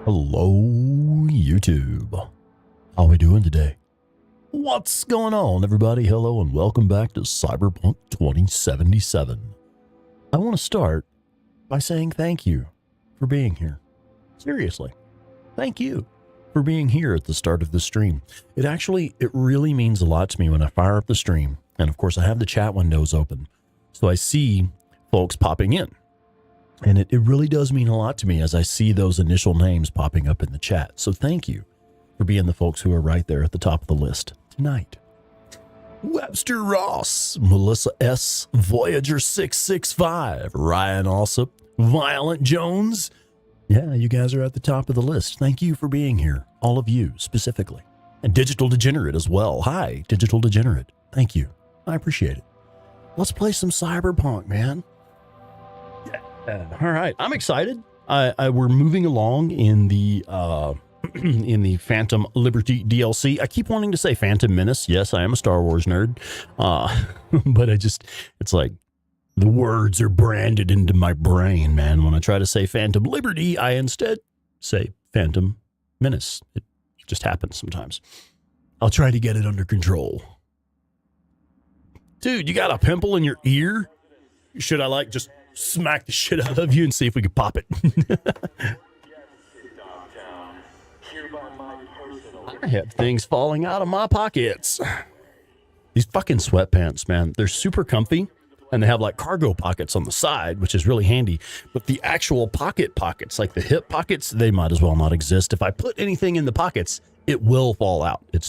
Hello, YouTube. How we doing today? What's going on, everybody? Hello, and welcome back to Cyberpunk 2077. I want to start by saying thank you for being here. Seriously, thank you for being here at the start of the stream. It really means a lot to me when I fire up the stream. And of course, I have the chat windows open, so I see folks popping in. And it really does mean a lot to me as I see those initial names popping up in the chat. So thank you for being the folks who are right there at the top of the list tonight. Webster Ross, Melissa S., Voyager 665, Ryan Alsop, Violent Jones. Yeah, you guys are at the top of the list. Thank you for being here, all of you specifically. And Digital Degenerate as well. Hi, Digital Degenerate. Thank you. I appreciate it. Let's play some Cyberpunk, man. All right, I'm excited. We're moving along in the in the Phantom Liberty DLC. I keep wanting to say Phantom Menace. Yes, I am a Star Wars nerd, but it's like the words are branded into my brain, man. When I try to say Phantom Liberty, I instead say Phantom Menace. It just happens sometimes. I'll try to get it under control. Dude, you got a pimple in your ear? Should I just smack the shit out of you and see if we can pop it? I have things falling out of my pockets. These fucking sweatpants, man, they're super comfy, and they have like cargo pockets on the side, which is really handy. But the actual pockets, like the hip pockets, they might as well not exist. If I put anything in the pockets, it will fall out. It's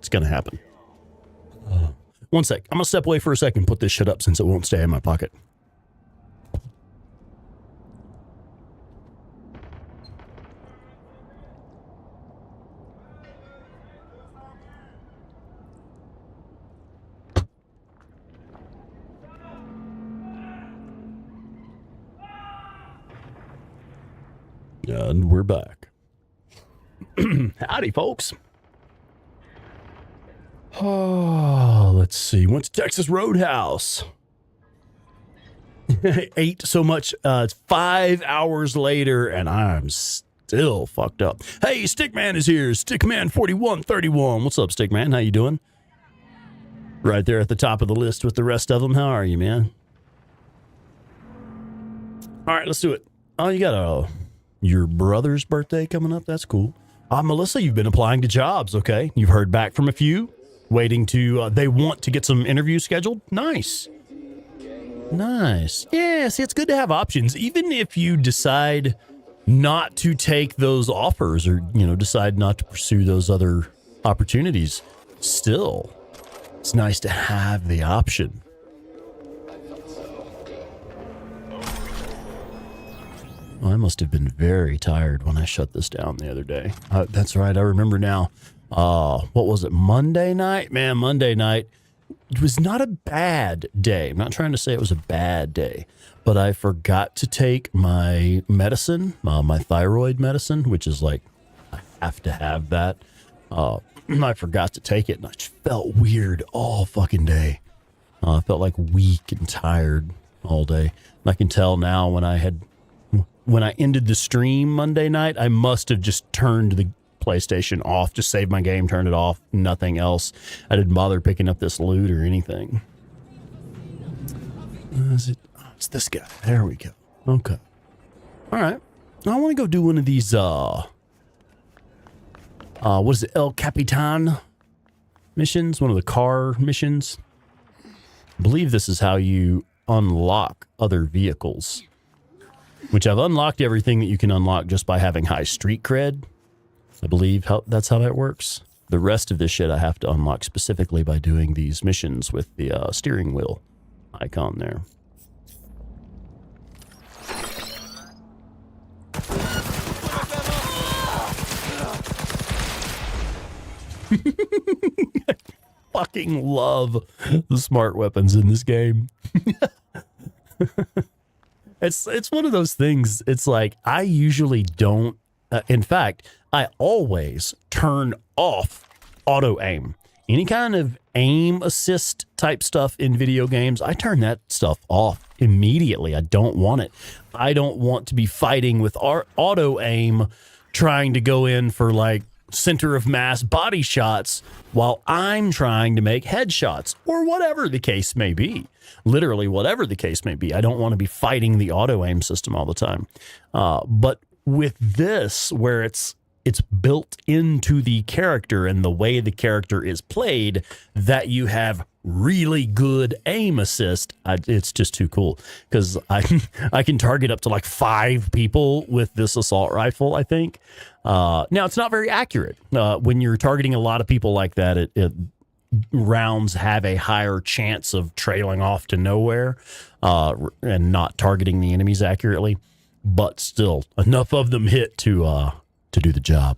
going to happen. One sec. I'm going to step away for a second and put this shit up since it won't stay in my pocket. And we're back. Howdy, folks. Oh, let's see. Went to Texas Roadhouse. Ate so much. It's 5 hours later, and I'm still fucked up. Hey, Stickman is here. Stickman4131. What's up, Stickman? How you doing? Right there at the top of the list with the rest of them. How are you, man? All right, let's do it. Oh, you got your brother's birthday coming up? That's cool. Melissa, you've been applying to jobs, okay? You've heard back from a few, waiting to, they want to get some interviews scheduled? Nice. Nice. Yeah, see, it's good to have options. Even if you decide not to take those offers or, decide not to pursue those other opportunities, still, it's nice to have the option. Well, I must have been very tired when I shut this down the other day. That's right. I remember now. What was it? Monday night? Man, Monday night. It was not a bad day. I'm not trying to say it was a bad day, but I forgot to take my medicine, my thyroid medicine, which is like, I have to have that. I forgot to take it, and I just felt weird all fucking day. I felt like weak and tired all day. And I can tell now when I ended the stream Monday night, I must have just turned the PlayStation off, just saved my game, turned it off, nothing else. I didn't bother picking up this loot or anything. It's this guy. There we go. Okay. All right. I want to go do one of these, what is it, El Capitan missions? One of the car missions. I believe this is how you unlock other vehicles. Which I've unlocked everything that you can unlock just by having high street cred. I believe that's how that works. The rest of this shit I have to unlock specifically by doing these missions with the steering wheel icon there. I fucking love the smart weapons in this game. It's one of those things. It's like I usually don't. In fact, I always turn off auto aim. Any kind of aim assist type stuff in video games, I turn that stuff off immediately. I don't want it. I don't want to be fighting with our auto aim trying to go in for like center of mass body shots while I'm trying to make headshots or whatever the case may be. Literally, whatever the case may be. I don't want to be fighting the auto aim system all the time. But with this, where it's built into the character and the way the character is played, that you have really good aim assist, it's just too cool, because I can target up to like 5 people with this assault rifle, I think. Now, it's not very accurate. When you're targeting a lot of people like that, rounds have a higher chance of trailing off to nowhere and not targeting the enemies accurately. But still, enough of them hit to do the job.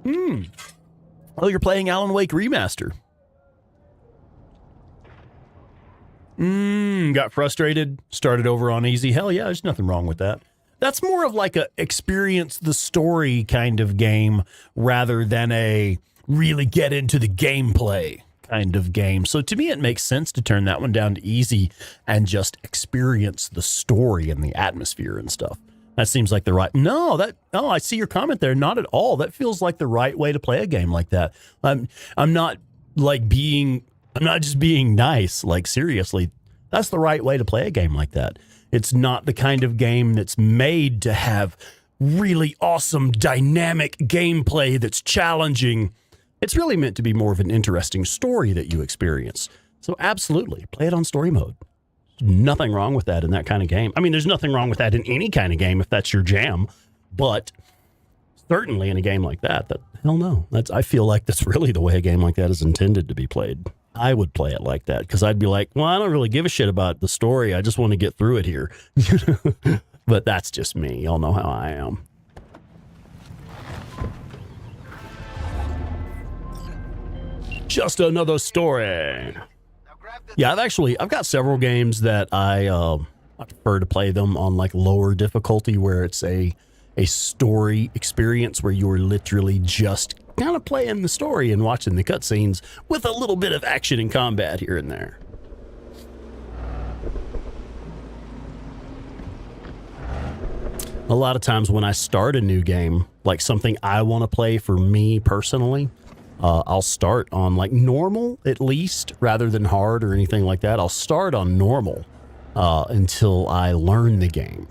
Oh, you're playing Alan Wake Remaster. Got frustrated, started over on easy. Hell yeah, there's nothing wrong with that. That's more of like a experience the story kind of game rather than a really get into the gameplay kind of game. So to me, it makes sense to turn that one down to easy and just experience the story and the atmosphere and stuff. That seems like the right... No, I see your comment there. Not at all. That feels like the right way to play a game like that. I'm not just being nice. Like, seriously, that's the right way to play a game like that. It's not the kind of game that's made to have really awesome dynamic gameplay that's challenging. It's really meant to be more of an interesting story that you experience. So absolutely, play it on story mode. Nothing wrong with that in that kind of game. I mean, there's nothing wrong with that in any kind of game if that's your jam, but certainly in a game like that, hell no. I feel like that's really the way a game like that is intended to be played. I would play it like that because I'd be like, well, I don't really give a shit about the story. I just want to get through it here. But that's just me. Y'all know how I am. Just another story. Yeah, I've got several games that I prefer to play them on like lower difficulty, where it's a story experience where you're literally just kind of playing the story and watching the cutscenes with a little bit of action and combat here and there. A lot of times when I start a new game, like something I want to play for me personally, I'll start on like normal at least, rather than hard or anything like that. I'll start on normal until I learn the game.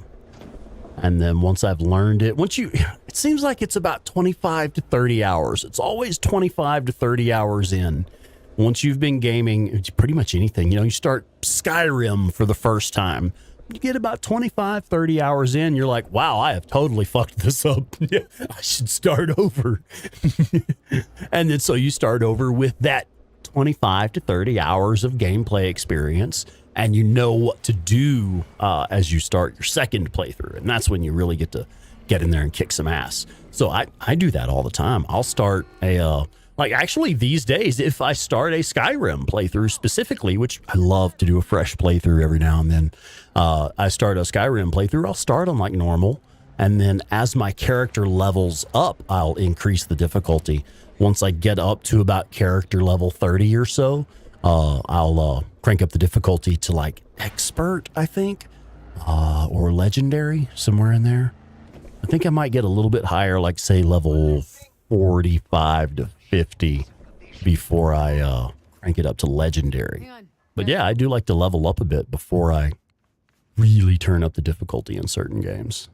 And then once I've learned it, it seems like it's about 25 to 30 hours. It's always 25 to 30 hours in. Once you've been gaming, it's pretty much anything. You start Skyrim for the first time. You get about 25, 30 hours in, you're like, wow, I have totally fucked this up. I should start over. And then so you start over with that 25 to 30 hours of gameplay experience, and you know what to do as you start your second playthrough. And that's when you really get to get in there and kick some ass. So I do that all the time. I'll start actually these days, if I start a Skyrim playthrough specifically, which I love to do a fresh playthrough every now and then, I start a Skyrim playthrough, I'll start on like normal. And then as my character levels up, I'll increase the difficulty. Once I get up to about character level 30 or so, I'll crank up the difficulty to like expert, I think, or legendary, somewhere in there. I think I might get a little bit higher, like say level 45 to 50 before I crank it up to legendary. But yeah, I do like to level up a bit before I really turn up the difficulty in certain games.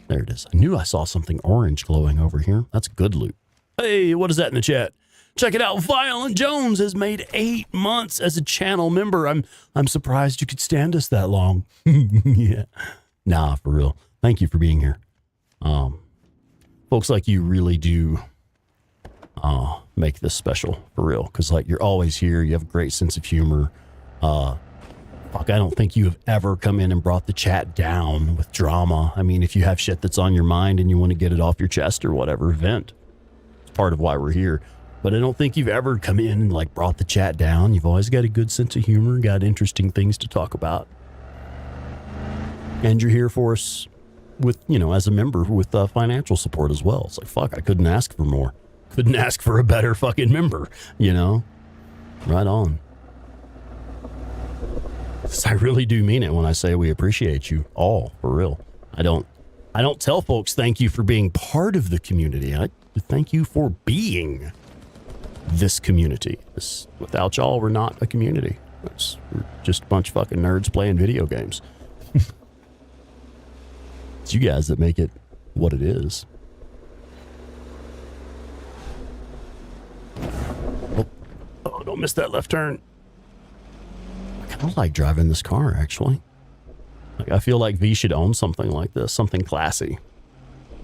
There it is. I knew I saw something orange glowing over here. That's good loot. Hey, what is that in the chat? Check it out. Violent Jones has made 8 months as a channel member. I'm surprised you could stand us that long. Yeah. Nah, for real. Thank you for being here. Folks like you really do make this special, for real. Because like you're always here. You have a great sense of humor. I don't think you have ever come in and brought the chat down with drama. I mean, if you have shit that's on your mind and you want to get it off your chest or whatever, vent. It's part of why we're here. But I don't think you've ever come in and like brought the chat down. You've always got a good sense of humor, got interesting things to talk about. And you're here for us with, as a member with financial support as well. It's like, fuck, I couldn't ask for more. Couldn't ask for a better fucking member, Right on. I really do mean it when I say we appreciate you all, for real. I don't I don't tell folks thank you for being part of the community. I thank you for being this community. Without y'all, we're not a community. We're just a bunch of fucking nerds playing video games. It's you guys that make it what it is. Oh, don't miss that left turn. I kind of like driving this car, actually. Like, I feel like V should own something like this, something classy.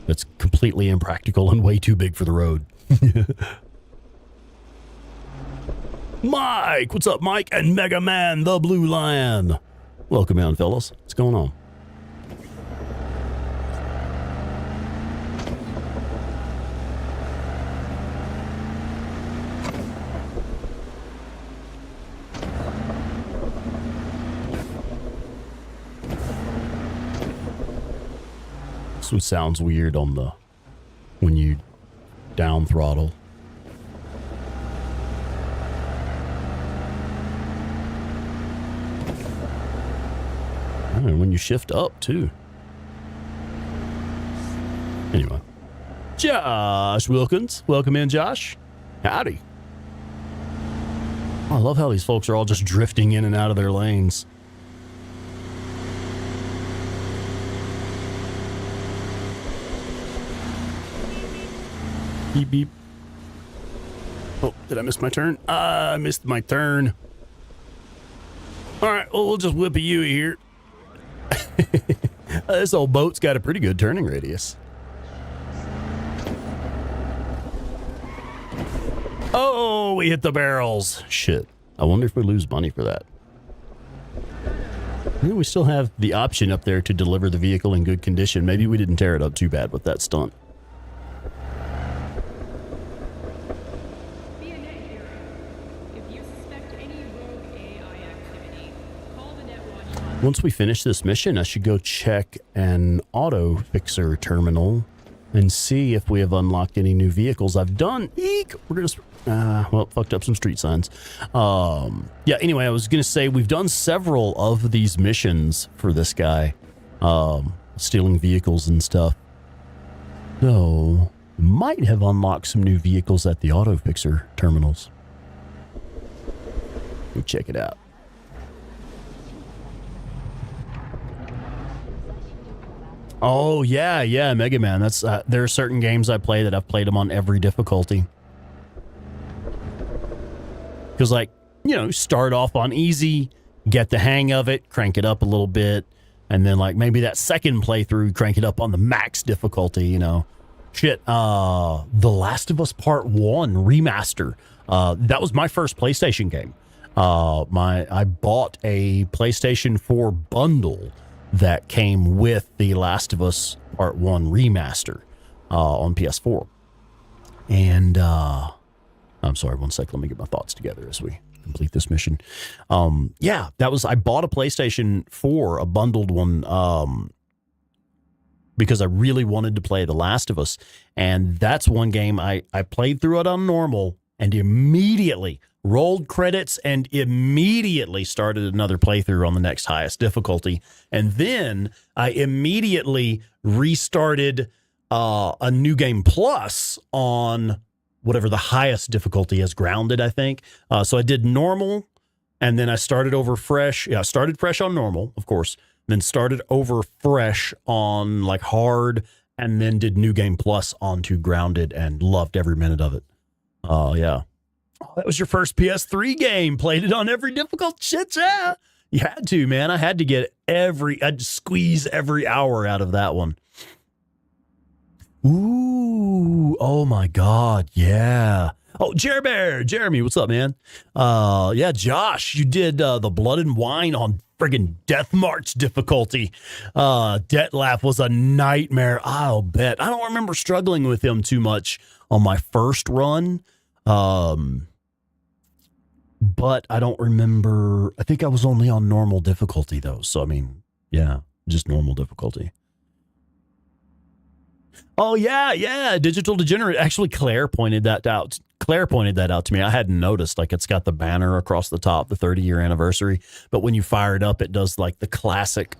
That's completely impractical and way too big for the road. Mike! What's up, Mike? And Mega Man, the Blue Lion. Welcome in, fellas. What's going on? This one sounds weird on the when you down throttle. And when you shift up too. Anyway, Josh Wilkins, welcome in, Josh. Howdy. I love how these folks are all just drifting in and out of their lanes. Beep, beep. Oh, did I miss my turn? I missed my turn. All right, well, we'll just whip a U here. This old boat's got a pretty good turning radius. Oh, we hit the barrels. Shit. I wonder if we lose money for that. We still have the option up there to deliver the vehicle in good condition. Maybe we didn't tear it up too bad with that stunt. Once we finish this mission, I should go check an auto fixer terminal and see if we have unlocked any new vehicles. I've done, we're gonna, well, fucked up some street signs. Yeah, anyway, I was gonna say we've done several of these missions for this guy, stealing vehicles and stuff. So, might have unlocked some new vehicles at the auto fixer terminals. Go check it out. Oh, yeah, Mega Man. That's there are certain games I play that I've played them on every difficulty. Because, like, you know, start off on easy, get the hang of it, crank it up a little bit, and then, like, maybe that second playthrough, crank it up on the max difficulty, you know. Shit, The Last of Us Part 1 Remaster. That was my first PlayStation game. I bought a PlayStation 4 bundle that came with The Last of Us Part 1 Remaster on PS4. And I'm sorry, one sec. Let me get my thoughts together as we complete this mission. Yeah, I bought a PlayStation 4, a bundled one, because I really wanted to play The Last of Us. And that's one game I played through it on normal and immediately rolled credits and immediately started another playthrough on the next highest difficulty. And then I immediately restarted a new game plus on whatever the highest difficulty is, grounded, I think. So I did normal, and then I started over fresh. Yeah, I started fresh on normal, of course, then started over fresh on like hard, and then did new game plus onto grounded and loved every minute of it. Yeah. Oh, that was your first PS3 game. Played it on every difficult shit, yeah. You had to, man. I had to get I'd squeeze every hour out of that one. Ooh, oh my God, yeah. Oh, Jeremy, what's up, man? Yeah, Josh, you did the Blood and Wine on friggin' Death March difficulty. Detlef was a nightmare, I'll bet. I don't remember struggling with him too much on my first run. But I don't remember. I think I was only on normal difficulty, though. So, I mean, yeah, just normal difficulty. Oh, yeah. Digital Degenerate. Actually, Claire pointed that out. To me. I hadn't noticed. Like, it's got the banner across the top, the 30-year anniversary. But when you fire it up, it does, like, the classic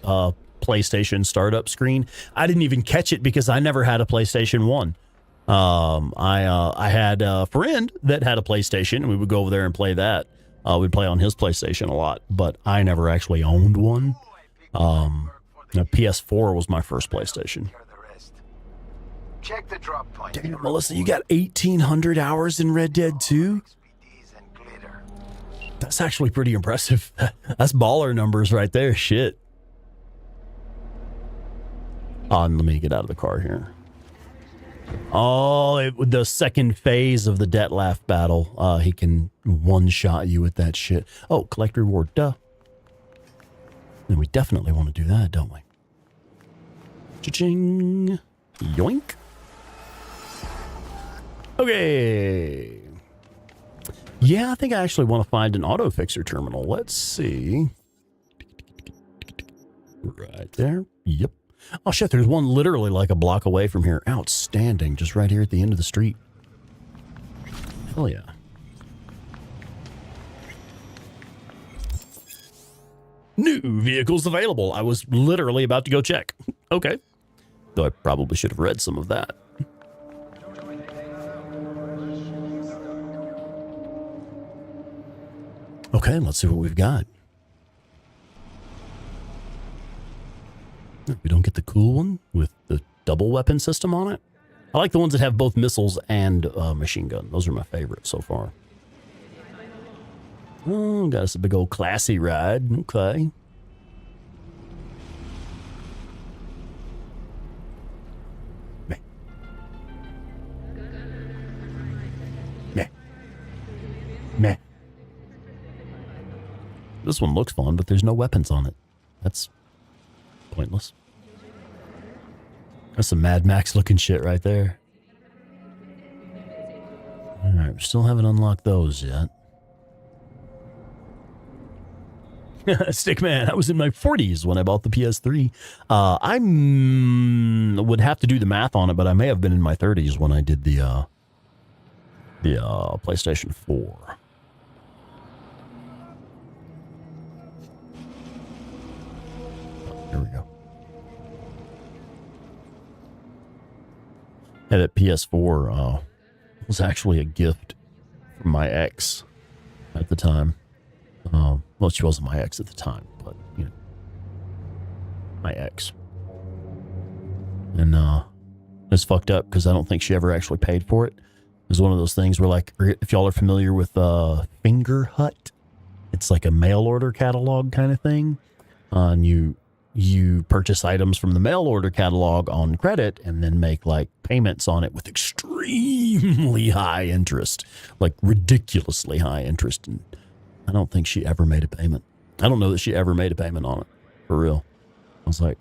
PlayStation startup screen. I didn't even catch it because I never had a PlayStation 1. I had a friend that had a PlayStation, and we would go over there and play that. We'd play on his PlayStation a lot, but I never actually owned one. The PS4 was my first PlayStation. Check the drop point. Damn, Melissa, you got 1,800 hours in Red Dead 2? That's actually pretty impressive. That's baller numbers right there. Shit. Let me get out of the car here. Oh, the second phase of the Detlef battle. He can one-shot you with that shit. Oh, collect reward. Duh. And we definitely want to do that, don't we? Cha-ching. Yoink. Okay. Yeah, I think I actually want to find an auto fixer terminal. Let's see. Right there. Yep. Oh, shit, there's one literally like a block away from here. Outstanding. Just right here at the end of the street. Hell yeah. New vehicles available. I was literally about to go check. Okay. Though I probably should have read some of that. Okay, let's see what we've got. We don't get the cool one with the double weapon system on it. I like the ones that have both missiles and machine gun. Those are my favorites so far. Oh, got us a big old classy ride. Okay. Meh. Meh. Meh. This one looks fun, but there's no weapons on it. That's pointless. That's some Mad Max looking shit right there. Alright, we still haven't unlocked those yet. Stickman, I was in my 40s when I bought the PS3. I would have to do the math on it, but I may have been in my 30s when I did the PlayStation 4. Here we go. Yeah, that PS4 was actually a gift from my ex at the time. Well, she wasn't my ex at the time, but, you know, my ex. And it's fucked up because I don't think she ever actually paid for it. It was one of those things where, like, if y'all are familiar with Finger Hut, it's like a mail order catalog kind of thing. And you purchase items from the mail order catalog on credit and then make like payments on it with extremely high interest, like ridiculously high interest. And I don't think she ever made a payment. I don't know that she ever made a payment on it for real. I was like,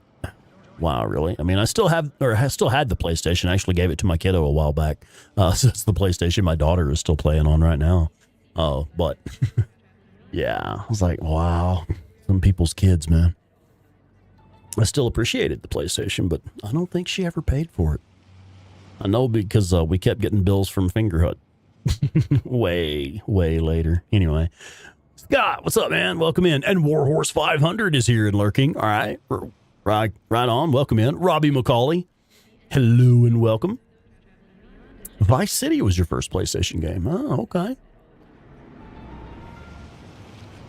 wow, really? I mean, I still had the PlayStation. I actually gave it to my kiddo a while back. So it's the PlayStation my daughter is still playing on right now. But yeah, I was like, wow, some people's kids, man. I still appreciated the PlayStation, but I don't think she ever paid for it. I know because we kept getting bills from Finger Hut way later. Anyway, Scott, what's up, man? Welcome in. And Warhorse 500 is here and lurking. All right, right on. Welcome in. Robbie McCauley, hello and welcome. Vice City was your first PlayStation game. Oh, okay.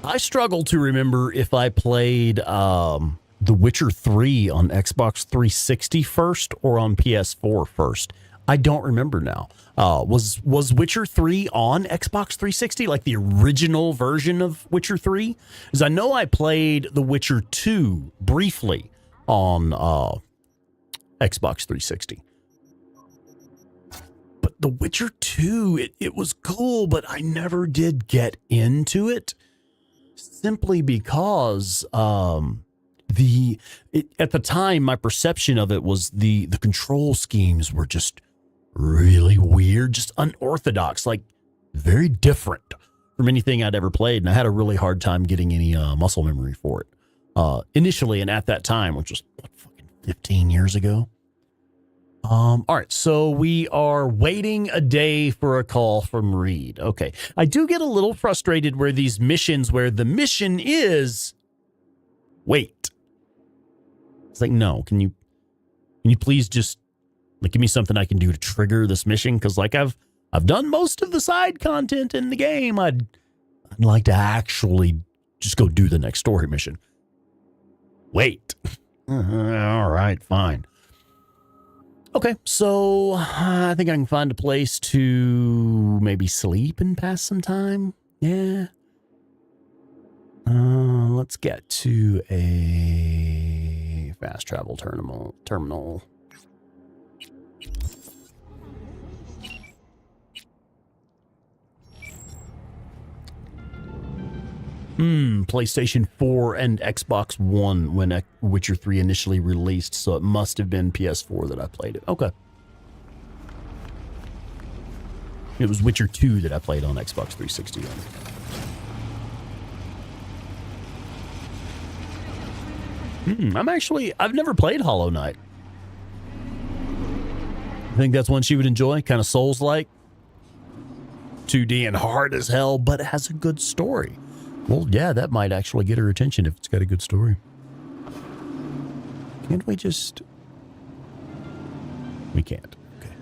I struggle to remember if I played The Witcher 3 on Xbox 360 first or on PS4 first. I don't remember now. Was Witcher 3 on Xbox 360, like the original version of Witcher 3? Because I know I played The Witcher 2 briefly on Xbox 360. But The Witcher 2, it was cool, but I never did get into it simply because at the time, my perception of it was the control schemes were just really weird, just unorthodox, like very different from anything I'd ever played. And I had a really hard time getting any muscle memory for it initially. And at that time, which was fucking 15 years ago. All right, so we are waiting a day for a call from Reed. Okay, I do get a little frustrated where these missions, where the mission is wait. It's like, no, can you please just like give me something I can do to trigger this mission? Because like I've done most of the side content in the game. I'd like to actually just go do the next story mission. Wait. All right, fine. Okay, so I think I can find a place to maybe sleep and pass some time. Yeah. Let's get to a fast travel terminal. PlayStation 4 and Xbox One when Witcher 3 initially released, so it must have been PS4 that I played it. Okay. It was Witcher 2 that I played on Xbox 360. I've never played Hollow Knight. I think that's one she would enjoy, kind of Souls-like. 2D and hard as hell, but it has a good story. Well, yeah, that might actually get her attention if it's got a good story. Can't we just... We can't. Okay.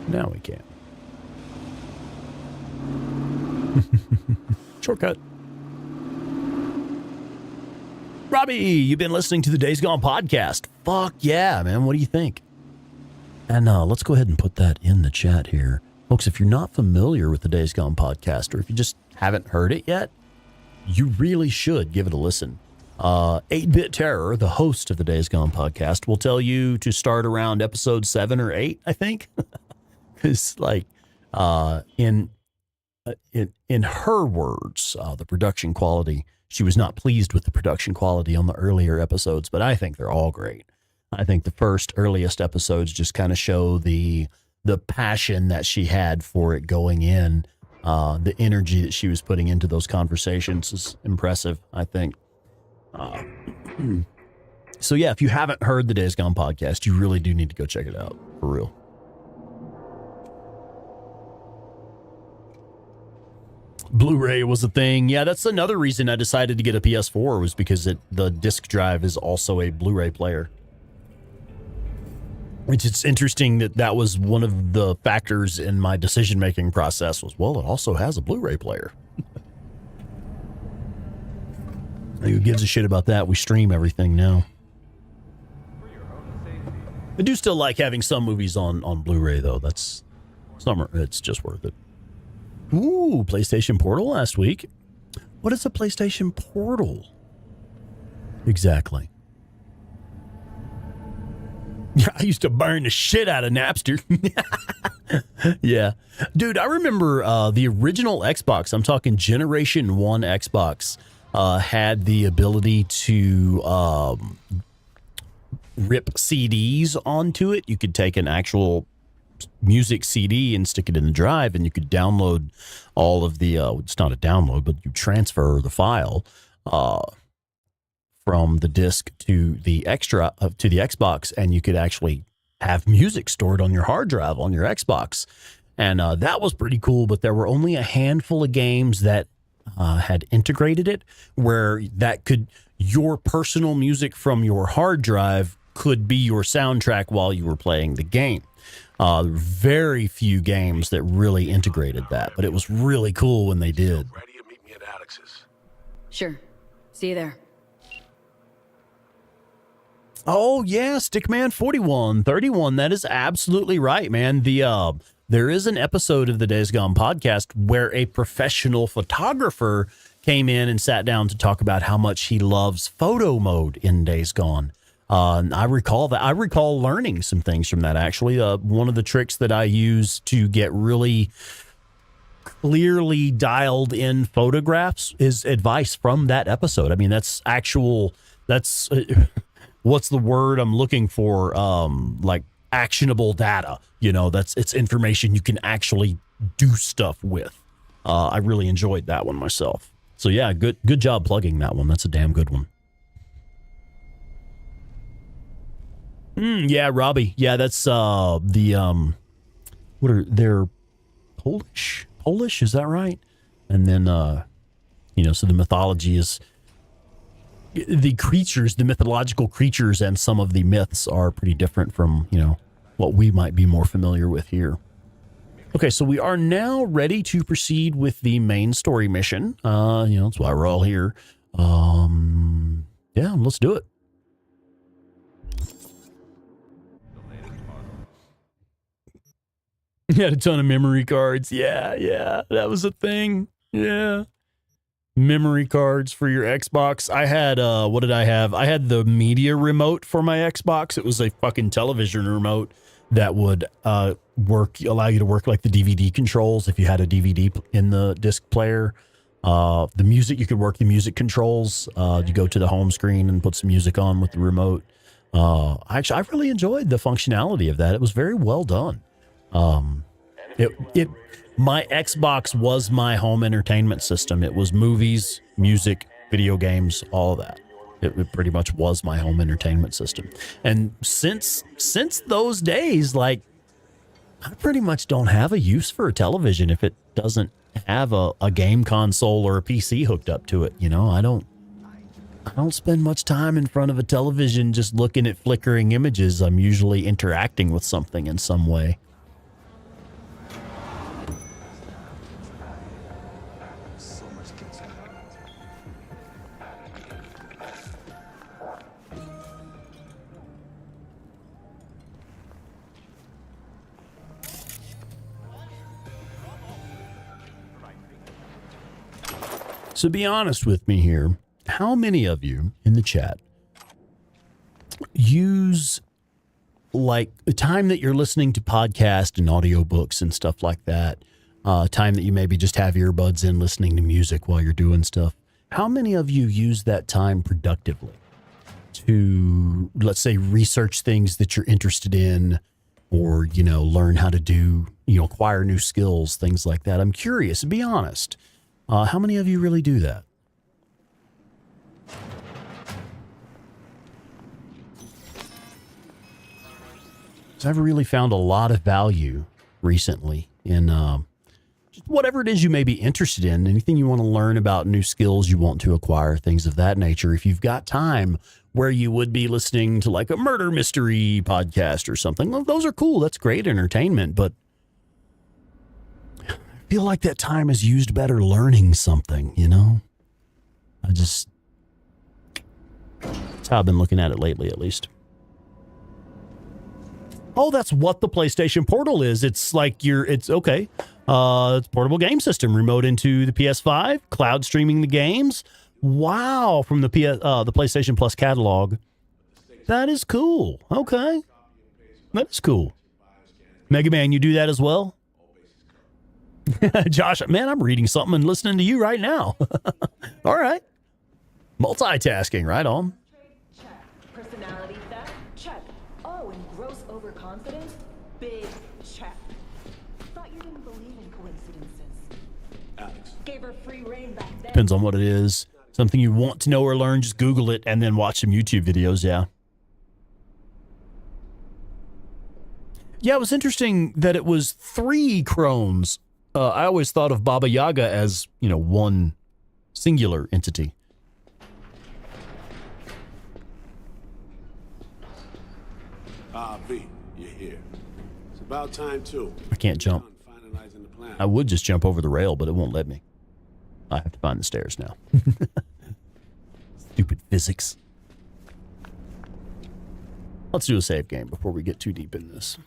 Now we can. Shortcut. Robbie, you've been listening to the Days Gone podcast. Fuck yeah, man. What do you think? And let's go ahead and put that in the chat here. Folks, if you're not familiar with the Days Gone podcast, or if you just haven't heard it yet, you really should give it a listen. 8-Bit Terror, the host of the Days Gone podcast, will tell you to start around episode 7 or 8, I think. Because, like, in her words, the production quality, she was not pleased with the production quality on the earlier episodes, but I think they're all great. I think the first earliest episodes just kind of show the passion that she had for it going in. The energy that she was putting into those conversations is impressive, I think. So yeah, if you haven't heard the Days Gone podcast, you really do need to go check it out, for real. Blu-ray was a thing. Yeah, that's another reason I decided to get a PS4 was because the disc drive is also a Blu-ray player. It's interesting that was one of the factors in my decision-making process was, well, it also has a Blu-ray player. Who gives a shit about that? We stream everything now. I do still like having some movies on Blu-ray, though. It's just worth it. Ooh, PlayStation Portal last week. What is a PlayStation Portal? Exactly. Yeah, I used to burn the shit out of Napster. Yeah. Dude, I remember the original Xbox, I'm talking Generation 1 Xbox, had the ability to rip CDs onto it. You could take an actual music CD and stick it in the drive, and you could download all of the, it's not a download, but you transfer the file from the disc to the to the Xbox, and you could actually have music stored on your hard drive on your Xbox. And that was pretty cool, but there were only a handful of games that had integrated it where your personal music from your hard drive could be your soundtrack while you were playing the game. Very few games that really integrated that, but it was really cool when they did. Ready to meet me at Alex's? Sure. See you there. Oh yeah, Stickman 4131. That is absolutely right, man. There is an episode of the Days Gone podcast where a professional photographer came in and sat down to talk about how much he loves photo mode in Days Gone. I recall that. I recall learning some things from that, actually. One of the tricks that I use to get really clearly dialed in photographs is advice from that episode. I mean, that's what's the word I'm looking for? Like actionable data, it's information you can actually do stuff with. I really enjoyed that one myself. So yeah, good job plugging that one. That's a damn good one. Yeah, Robbie. Yeah, that's they're Polish? Polish, is that right? And then so the mythology is the creatures, the mythological creatures, and some of the myths are pretty different from, what we might be more familiar with here. Okay, so we are now ready to proceed with the main story mission. That's why we're all here. Yeah, let's do it. You had a ton of memory cards. Yeah, that was a thing. Yeah. Memory cards for your Xbox. I had, what did I have? I had the media remote for my Xbox. It was a fucking television remote that would allow you to work like the DVD controls if you had a DVD in the disc player. The music, you could work the music controls. You go to the home screen and put some music on with the remote. I really enjoyed the functionality of that. It was very well done. My Xbox was my home entertainment system. It was movies, music, video games, all of that. It pretty much was my home entertainment system. And since those days, like, I pretty much don't have a use for a television if it doesn't have a game console or a PC hooked up to it. I don't spend much time in front of a television just looking at flickering images. I'm usually interacting with something in some way. So be honest with me here. How many of you in the chat use, like, the time that you're listening to podcasts and audiobooks and stuff like that, time that you maybe just have earbuds in listening to music while you're doing stuff? How many of you use that time productively to, let's say, research things that you're interested in, or, learn how to do, acquire new skills, things like that? I'm curious, be honest. How many of you really do that? So I've really found a lot of value recently in just whatever it is you may be interested in, anything you want to learn about, new skills you want to acquire, things of that nature. If you've got time where you would be listening to like a murder mystery podcast or something, well, those are cool. That's great entertainment, but feel like that time is used better learning something, that's how I've been looking at it lately, at least. Oh, that's what the PlayStation Portal is. It's like it's okay. It's a portable game system, remote into the PS5, cloud streaming the games. Wow, from the PlayStation Plus catalog. That is cool. Okay. That is cool. Mega Man, you do that as well? Josh, man, I'm reading something and listening to you right now. All right. Multitasking, right on. Check. Personality theft? Check. Oh, and gross overconfidence? Big check. Thought you didn't believe in coincidences. Alex. Gave her free reign back then. Depends on what it is. Something you want to know or learn, just Google it and then watch some YouTube videos, yeah. Yeah, it was interesting that it was 3 crones. I always thought of Baba Yaga as, one singular entity. V, you're here. It's about time, too. I can't jump. Finalizing the plan. I would just jump over the rail, but it won't let me. I have to find the stairs now. Stupid physics. Let's do a save game before we get too deep in this.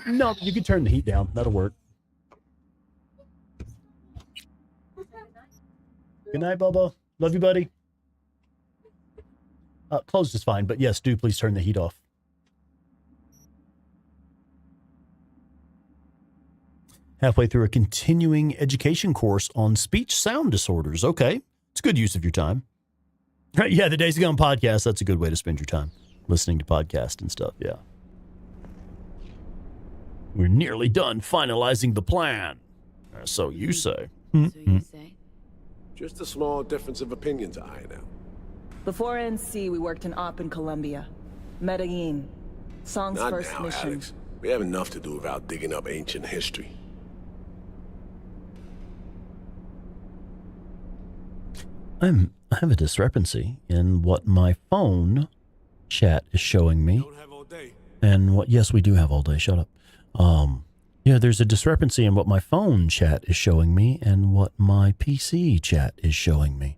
No, you can turn the heat down. That'll work. Good night, Bubba. Love you, buddy. Closed is fine, but yes, do please turn the heat off. Halfway through a continuing education course on speech sound disorders. Okay. It's good use of your time. Yeah, the Days Gone podcast, that's a good way to spend your time. Listening to podcasts and stuff, yeah. We're nearly done finalizing the plan. So you say. So you say? Just a small difference of opinion to iron out. Before NC, we worked in Op in Colombia. Medellin. Song's Not first now, mission. Alex. We have enough to do without digging up ancient history. I have a discrepancy in what my phone chat is showing me. Don't have all day. And what, yes, we do have all day. Shut up. Yeah, there's a discrepancy in what my phone chat is showing me and what my PC chat is showing me.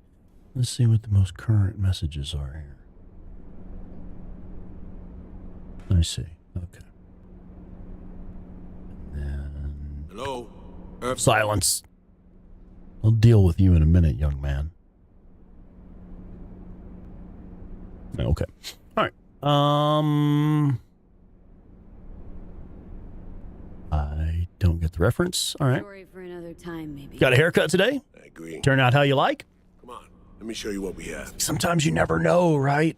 Let's see what the most current messages are here. I see. Okay. And Hello? silence. I'll deal with you in a minute, young man. Okay. All right. I don't get the reference. All right. Story for another time, maybe. Got a haircut today? I agree. Turn out how you like? Come on. Let me show you what we have. Sometimes you never know, right?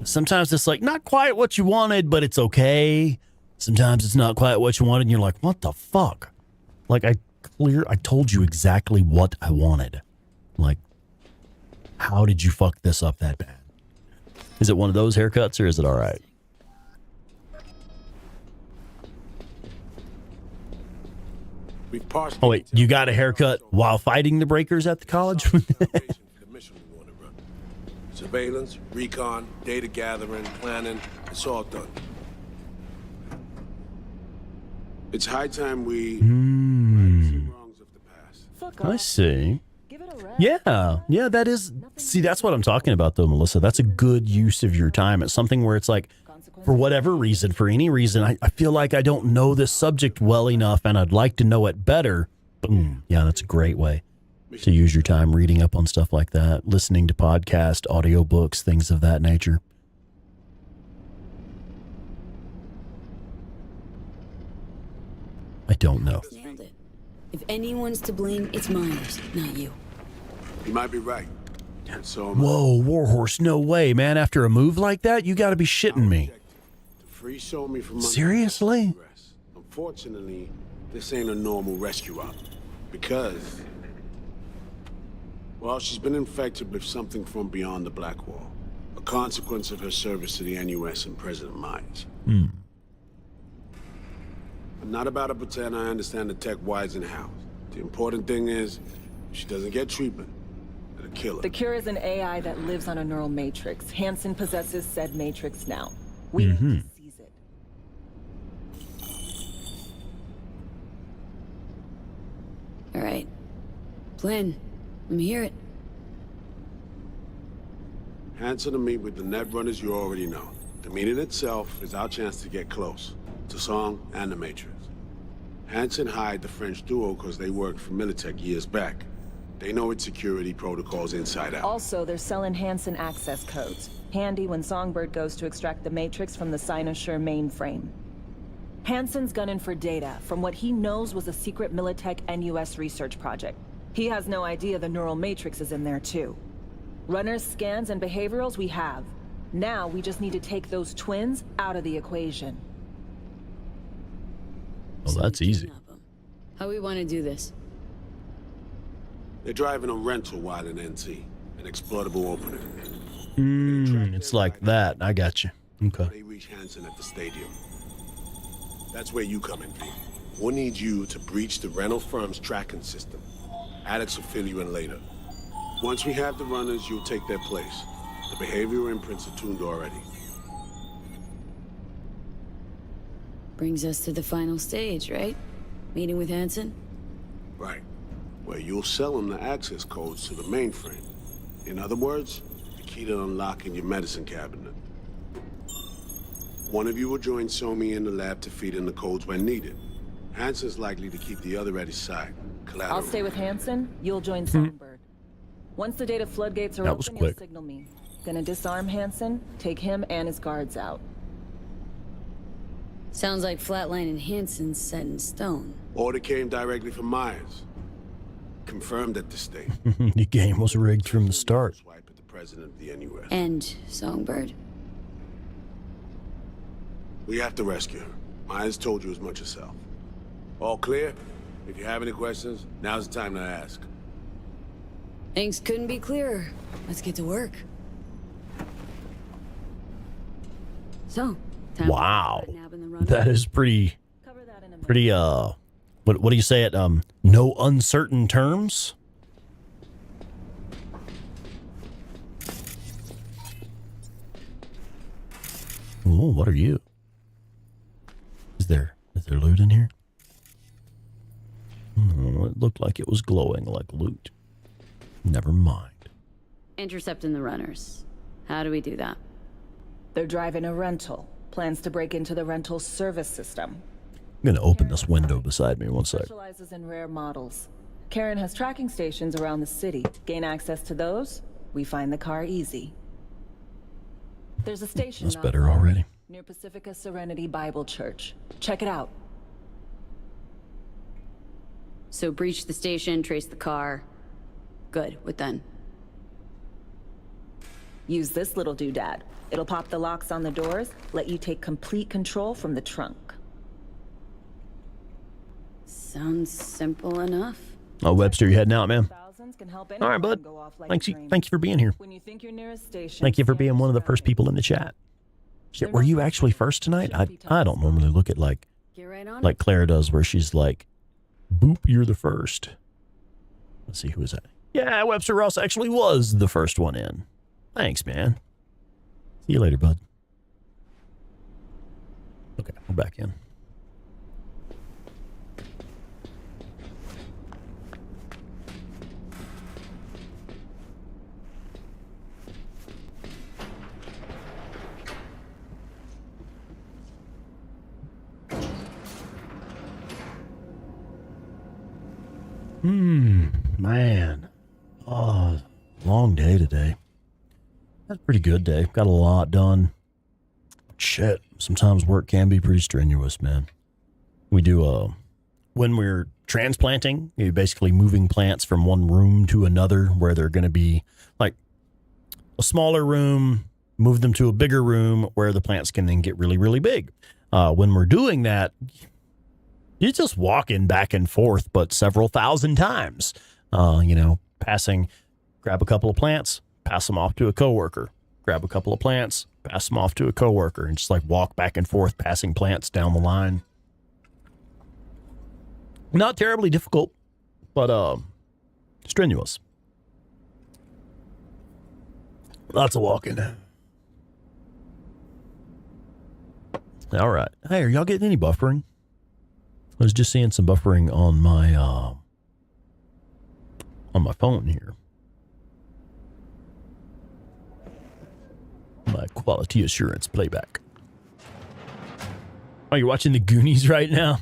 Sometimes it's like not quite what you wanted, but it's okay. Sometimes it's not quite what you wanted, and you're like, what the fuck? Like, I told you exactly what I wanted. Like, how did you fuck this up that bad? Is it one of those haircuts, or is it all right? We've parsed Oh, wait, you got a haircut while fighting the breakers at the college? Surveillance, recon, data gathering, planning, it's all done. It's high time we right some wrongs of the past. Fuck I off. see. Give it a rest. Yeah, that is. See, that's what I'm talking about, though, Melissa. That's a good use of your time. It's something where it's like, for whatever reason, for any reason, I feel like I don't know this subject well enough and I'd like to know it better. Boom. Yeah, that's a great way to use your time reading up on stuff like that, listening to podcasts, audiobooks, things of that nature. I don't know. Nailed it. If anyone's to blame, it's Myers, not you. You might be right. And so am I. Whoa, Warhorse, no way, man. After a move like that, you got to be shitting me. To free Somi from Seriously? arrest. Unfortunately, this ain't a normal rescue op. Because, well, she's been infected with something from beyond the Black Wall. A consequence of her service to the NUS and President Myers. I'm not about to pretend I understand the tech whys and hows. The important thing is, if she doesn't get treatment, it'll kill her. The cure is an AI that lives on a neural matrix. Hansen possesses said matrix now. We need to seize it. All right. Plan. Let me hear it. Hansen to meet with the net runners you already know. The meeting itself is our chance to get close. To Song and the Matrix. Hansen hired the French duo because they worked for Militech years back. They know its security protocols inside out. Also, they're selling Hansen access codes. Handy when Songbird goes to extract the matrix from the Cynosure mainframe. Hansen's gunning for data from what he knows was a secret Militech NUS research project. He has no idea the neural matrix is in there too. Runners, scans, and behaviorals we have. Now we just need to take those twins out of the equation. Well, that's easy. Kidnap 'em. How we want to do this? They're driving a rental while in NT. An exploitable opening. It's like that. I got you. Okay. They reach Hansen at the stadium. That's where you come in, V. We'll need you to breach the rental firm's tracking system. Alex will fill you in later. Once we have the runners, you'll take their place. The behavioral imprints are tuned already. Brings us to the final stage, right? Meeting with Hansen? Right. Where you'll sell them the access codes to the mainframe. In other words, the key to unlocking your medicine cabinet. One of you will join Somi in the lab to feed in the codes when needed. Hansen's likely to keep the other at his side. Collateral. I'll stay with Hansen, you'll join Songbird. Once the data floodgates are That was open, you'll quick. signal me. Gonna disarm Hansen, take him and his guards out. Sounds like Flatline and Hansen's set in stone. Order came directly from Myers. Confirmed at the state. The game was rigged from the start. Swipe at the president of the NUS. And Songbird. We have to rescue her. Myers told you as much herself. All clear? If you have any questions, now's the time to ask. Things couldn't be clearer. Let's get to work. So, time Wow. for a nap in the runway. That is pretty, Cover that in a minute. what do you say it, no uncertain terms? Ooh, what are you? Is there loot in here? Oh, it looked like it was glowing like loot. Never mind. Intercepting the runners. How do we do that? They're driving a rental. Plans to break into the rental service system. I'm going to open this window beside me one sec. Specializes in rare models. Karen has tracking stations around the city. Gain access to those, we find the car easy. There's a station That's not better far, already. near Pacifica Serenity Bible Church. Check it out. So breach the station, trace the car. Good. What then? Use this little doodad. It'll pop the locks on the doors, let you take complete control from the trunk. Sounds simple enough. Oh, Webster, you heading out, man? Thousands can help All right, anyone bud. go off like Thank a you dream. for being here. When you think your nearest station, Thank you for scan being one of the your first people in the chat. Shit, were you actually first tonight? I don't normally look at Get right on like Claire does, where she's like, boop, you're the first. Let's see, who is that? Yeah, Webster Ross actually was the first one in. Thanks, man. See you later, bud. Okay, we're back in. Man. Oh, long day today. That's a pretty good day. Got a lot done. Shit. Sometimes work can be pretty strenuous, man. We do, when we're transplanting, you're basically moving plants from one room to another where they're going to be like a smaller room, move them to a bigger room where the plants can then get really, really big. When we're doing that, you're just walking back and forth, but several thousand times, passing, grab a couple of plants, pass them off to a coworker, grab a couple of plants, pass them off to a coworker, and just like walk back and forth, passing plants down the line. Not terribly difficult, but strenuous. Lots of walking. All right. Hey, are y'all getting any buffering? I was just seeing some buffering on my phone here. My quality assurance playback. Oh, you're watching the Goonies right now?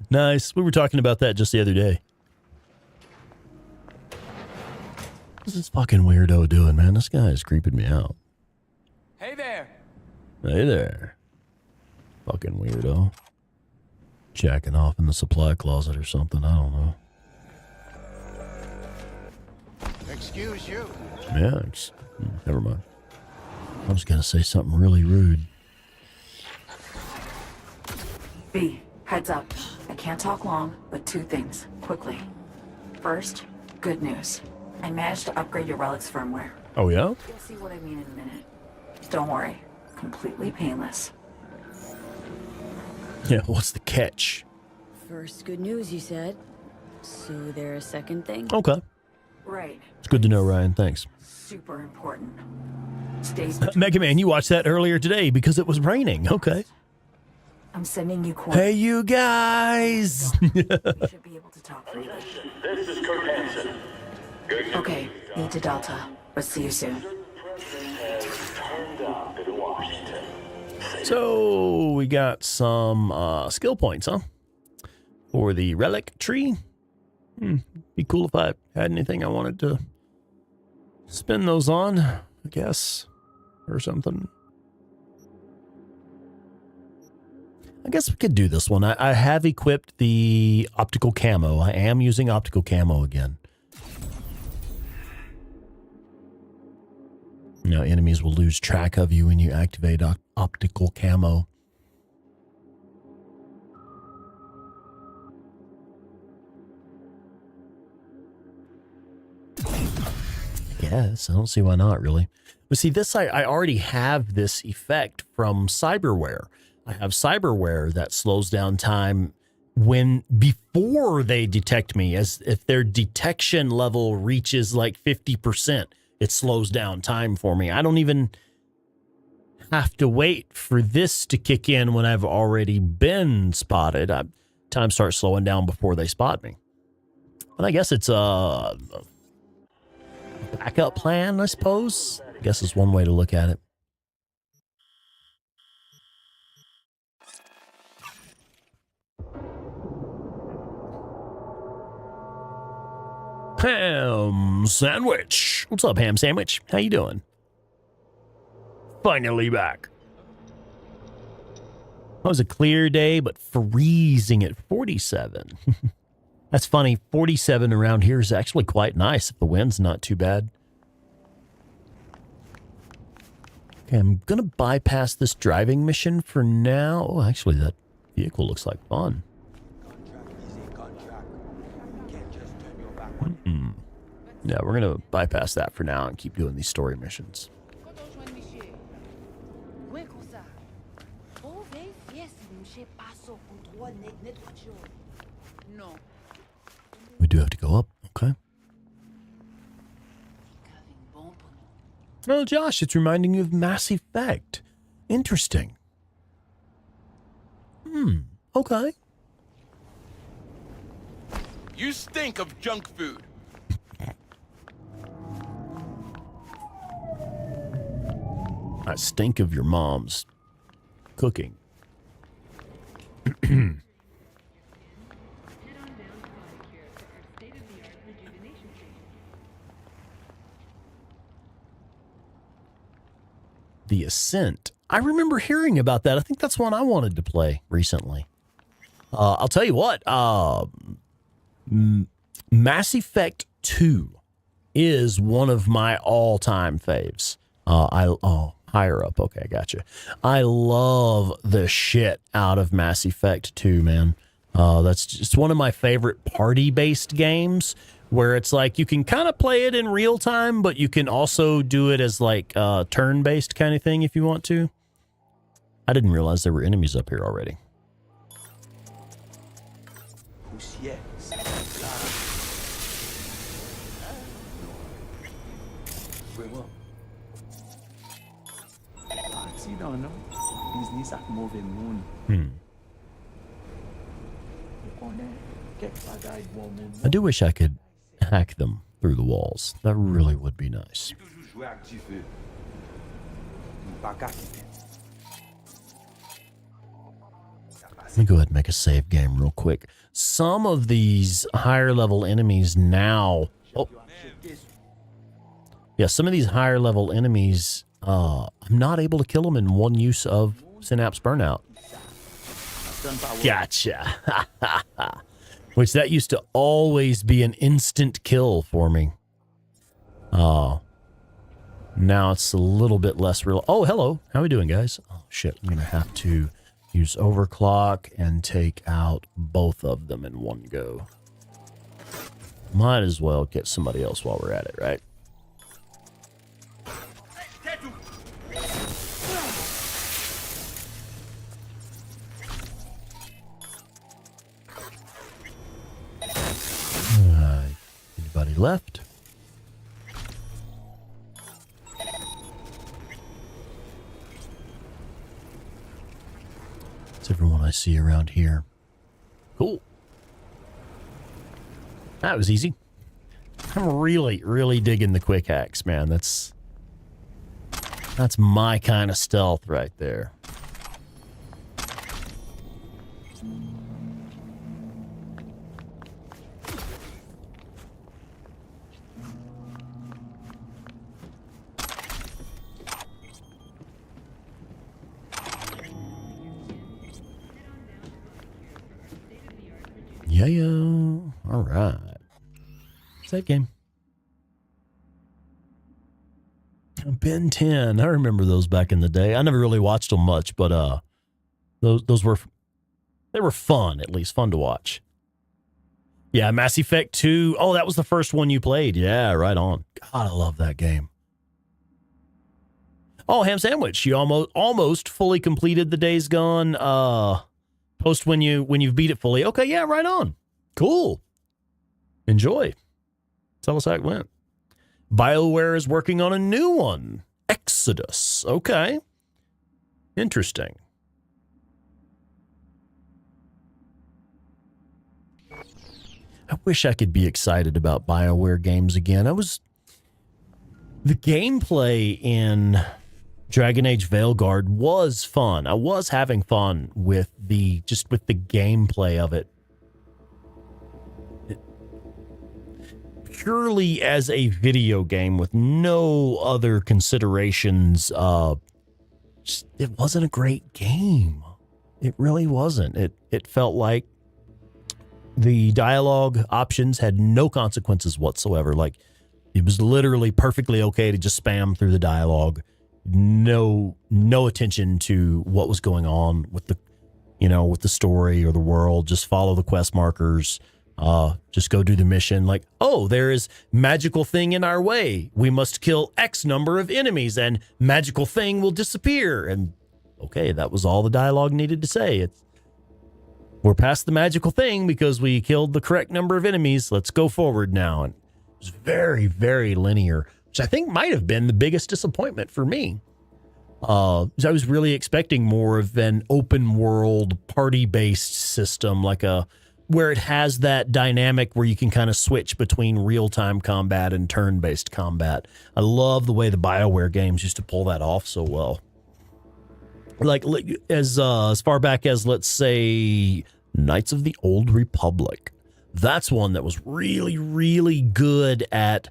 Nice. We were talking about that just the other day. What's this fucking weirdo doing, man? This guy is creeping me out. Hey there. Hey there. Fucking weirdo. Jacking off in the supply closet or something. I don't know. Excuse you. Yeah, never mind. I was going to say something really rude. B, heads up. I can't talk long, but two things, quickly. First, good news. I managed to upgrade your Relic's firmware. Oh, yeah? You'll see what I mean in a minute. Don't worry, completely painless. Yeah, what's the catch? First good news, you said. So there a second thing? Okay. Right. It's good to know, Ryan. Thanks. Super important. Stays Mega Man, you watched that earlier today because it was raining. Okay. I'm sending you Hey, you guys. We should be able to talk freely. This is Kurt Hansen. Okay, need to Delta, but see you soon. Turned up in Washington. So we got some skill points, huh? For the relic tree. Be cool if I had anything I wanted to spend those on, I guess, or something. I guess we could do this one. I have equipped the optical camo. I am using optical camo again. Now, enemies will lose track of you when you activate optical camo. Yes, I don't see why not, really. But see, this I already have this effect from cyberware. I have cyberware that slows down time before they detect me, as if their detection level reaches like 50%, it slows down time for me. I don't even have to wait for this to kick in when I've already been spotted. Time starts slowing down before they spot me. But I guess it's a backup plan, I suppose. I guess is one way to look at it. Ham Sandwich. What's up, Ham Sandwich? How you doing? Finally back. It was a clear day, but freezing at 47. That's funny. 47 around here is actually quite nice if the wind's not too bad. Okay, I'm going to bypass this driving mission for now. Oh, actually, that vehicle looks like fun. Yeah, we're going to bypass that for now and keep doing these story missions. We do have to go up, okay. Well, Josh, it's reminding you of Mass Effect. Interesting. Okay. You stink of junk food. I stink of your mom's cooking. The Ascent. I remember hearing about that. I think that's one I wanted to play recently. I'll tell you what. Mass Effect 2 is one of my all-time faves. Higher up. Okay, I gotcha. I love the shit out of Mass Effect 2, man. That's just one of my favorite party-based games where it's like you can kind of play it in real time, but you can also do it as like turn-based kind of thing if you want to. I didn't realize there were enemies up here already. I do wish I could hack them through the walls. That really would be nice. Let me go ahead and make a save game real quick. Some of these higher level enemies now... Yeah, some of these higher level enemies, I'm not able to kill them in one use of Synapse Burnout. Gotcha. Which that used to always be an instant kill for me. Now it's a little bit less real. Oh, hello. How we doing, guys? Oh, shit. I'm going to have to use overclock and take out both of them in one go. Might as well get somebody else while we're at it, right? Anybody left? It's everyone I see around here. Cool. That was easy. I'm really digging the quick hacks, man. That's my kind of stealth right there. Yeah. All right. Save game. Ben 10. I remember those back in the day. I never really watched them much, but those were fun, at least fun to watch. Yeah, Mass Effect 2. Oh, that was the first one you played. Yeah, right on. God, I love that game. Oh, Ham Sandwich. You almost fully completed the Days Gone post when you've beat it fully. Okay, yeah, right on. Cool. Enjoy. Tell us how it went. BioWare is working on a new one. Exodus. Okay. Interesting. I wish I could be excited about BioWare games again. The gameplay in Dragon Age Veilguard was fun. I was having fun with the gameplay of it. Purely as a video game with no other considerations, it wasn't a great game. It really wasn't. It felt like the dialogue options had no consequences whatsoever. Like, it was literally perfectly okay to just spam through the dialogue. No attention to what was going on with the story or the world. Just follow the quest markers. Just go do the mission. Like, oh, there is magical thing in our way. We must kill X number of enemies and magical thing will disappear. And okay, that was all the dialogue needed to say. We're past the magical thing because we killed the correct number of enemies. Let's go forward now. And it was very, very linear, which I think might have been the biggest disappointment for me. I was really expecting more of an open world party-based system, where it has that dynamic where you can kind of switch between real-time combat and turn-based combat. I love the way the BioWare games used to pull that off so well. Like as far back as, let's say, Knights of the Old Republic. That's one that was really, really good at...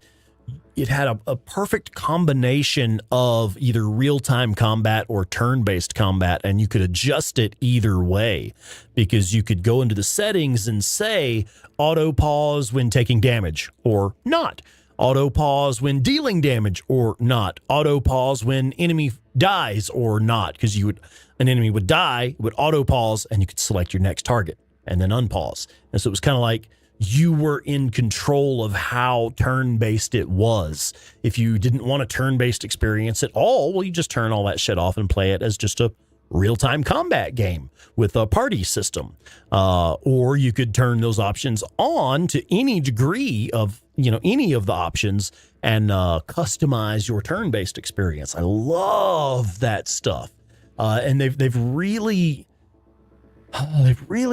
It had a perfect combination of either real-time combat or turn-based combat, and you could adjust it either way, because you could go into the settings and say auto pause when taking damage or not, auto pause when dealing damage or not, auto pause when enemy dies or not, because an enemy would die, it would auto pause, and you could select your next target and then unpause. And so it was kind of like you were in control of how turn-based it was. If you didn't want a turn-based experience at all, well, you just turn all that shit off and play it as just a real-time combat game with a party system. Or you could turn those options on to any degree of, any of the options and customize your turn-based experience. I love that stuff. And they've really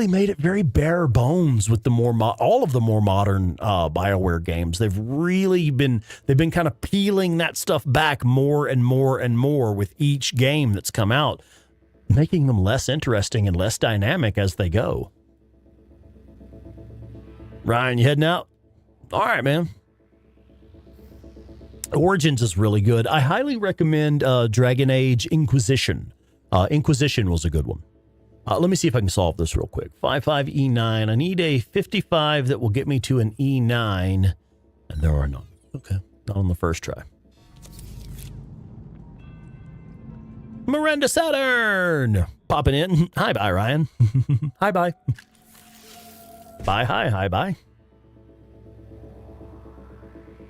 made it very bare bones with all of the more modern BioWare games. They've been kind of peeling that stuff back more and more and more with each game that's come out, making them less interesting and less dynamic as they go. Ryan, you heading out? All right, man. Origins is really good. I highly recommend Dragon Age Inquisition. Inquisition was a good one. Let me see if I can solve this real quick. 55E9. I need a 55 that will get me to an E9. And there are none. Okay. Not on the first try. Miranda Saturn! Popping in. Hi, bye, Ryan. Hi, bye. Bye, hi, bye.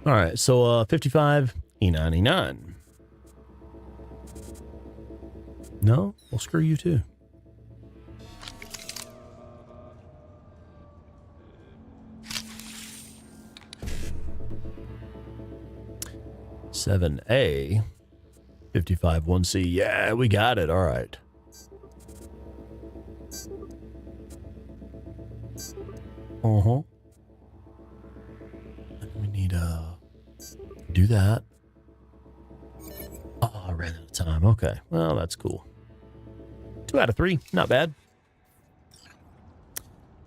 All right. So 55, E9, E9. No? Well, screw you too. 7A, 55 1C. Yeah, we got it. All right. We need to do that. Oh, I ran out of time. Okay. Well, that's cool. 2 out of 3. Not bad.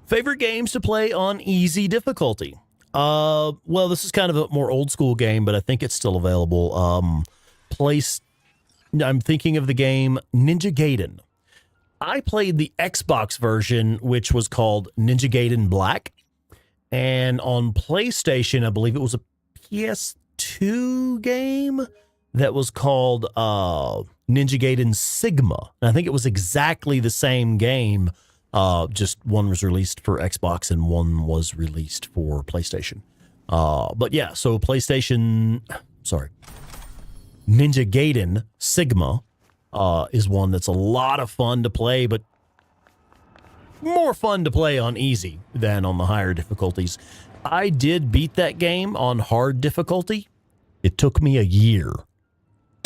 Favorite games to play on easy difficulty. Well, this is kind of a more old school game, but I think it's still available. I'm thinking of the game Ninja Gaiden. I played the Xbox version, which was called Ninja Gaiden Black. And on PlayStation, I believe it was a PS2 game that was called Ninja Gaiden Sigma. And I think it was exactly the same game. Just one was released for Xbox and one was released for PlayStation. But yeah, so Ninja Gaiden Sigma is one that's a lot of fun to play, but more fun to play on easy than on the higher difficulties. I did beat that game on hard difficulty. It took me a year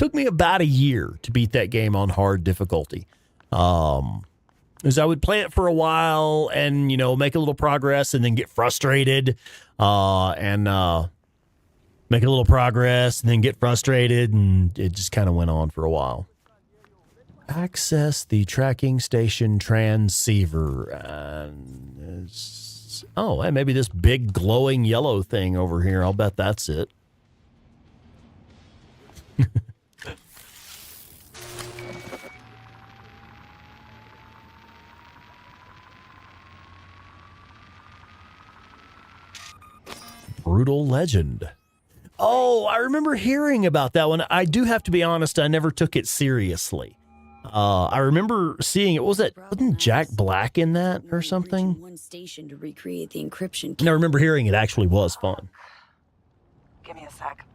Took me about a year to beat that game on hard difficulty. As I would play it for a while and, you know, make a little progress and then get frustrated, and make a little progress and then get frustrated, and it just kind of went on for a while. Access the tracking station transceiver. And hey, maybe this big glowing yellow thing over here. I'll bet that's it. Brutal Legend. Oh, I remember hearing about that one. I do have to be honest, I never took it seriously. I remember seeing it. Wasn't Jack Black in that or something? One station to recreate the encryption. And I remember hearing it actually was fun. Give me a sec.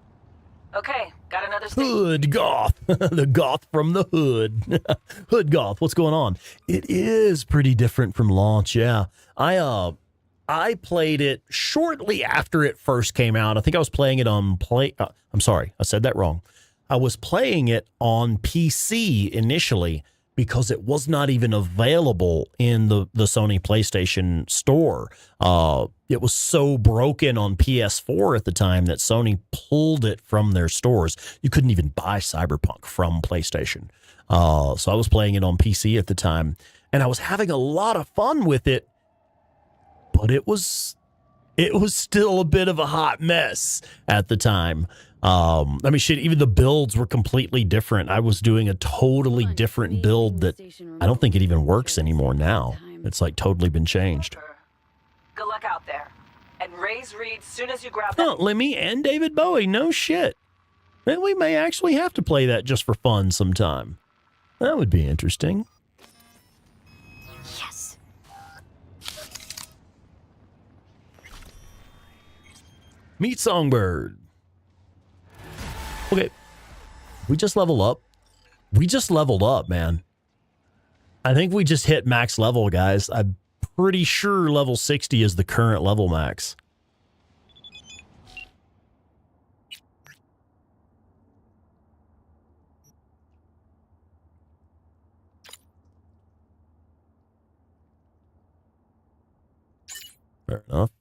Okay, got another station. Hood Goth. The goth from the hood. Hood Goth, what's going on? It is pretty different from launch, yeah. I played it shortly after it first came out. I think I was playing it on I'm sorry, I said that wrong. I was playing it on PC initially because it was not even available in the Sony PlayStation store. It was so broken on PS4 at the time that Sony pulled it from their stores. You couldn't even buy Cyberpunk from PlayStation. So I was playing it on PC at the time, and I was having a lot of fun with it, but it was still a bit of a hot mess at the time. I mean, shit, even the builds were completely different. I was doing a totally different build that I don't think it even works anymore now. It's like totally been changed. Good luck out there. And raise Reed soon as you grab that. Lemmy and David Bowie, no shit. Then we may actually have to play that just for fun sometime. That would be interesting. Yes. Meet Songbird. Okay. We just leveled up. We just leveled up, man. I think we just hit max level, guys. I'm pretty sure level 60 is the current level max. Fair enough.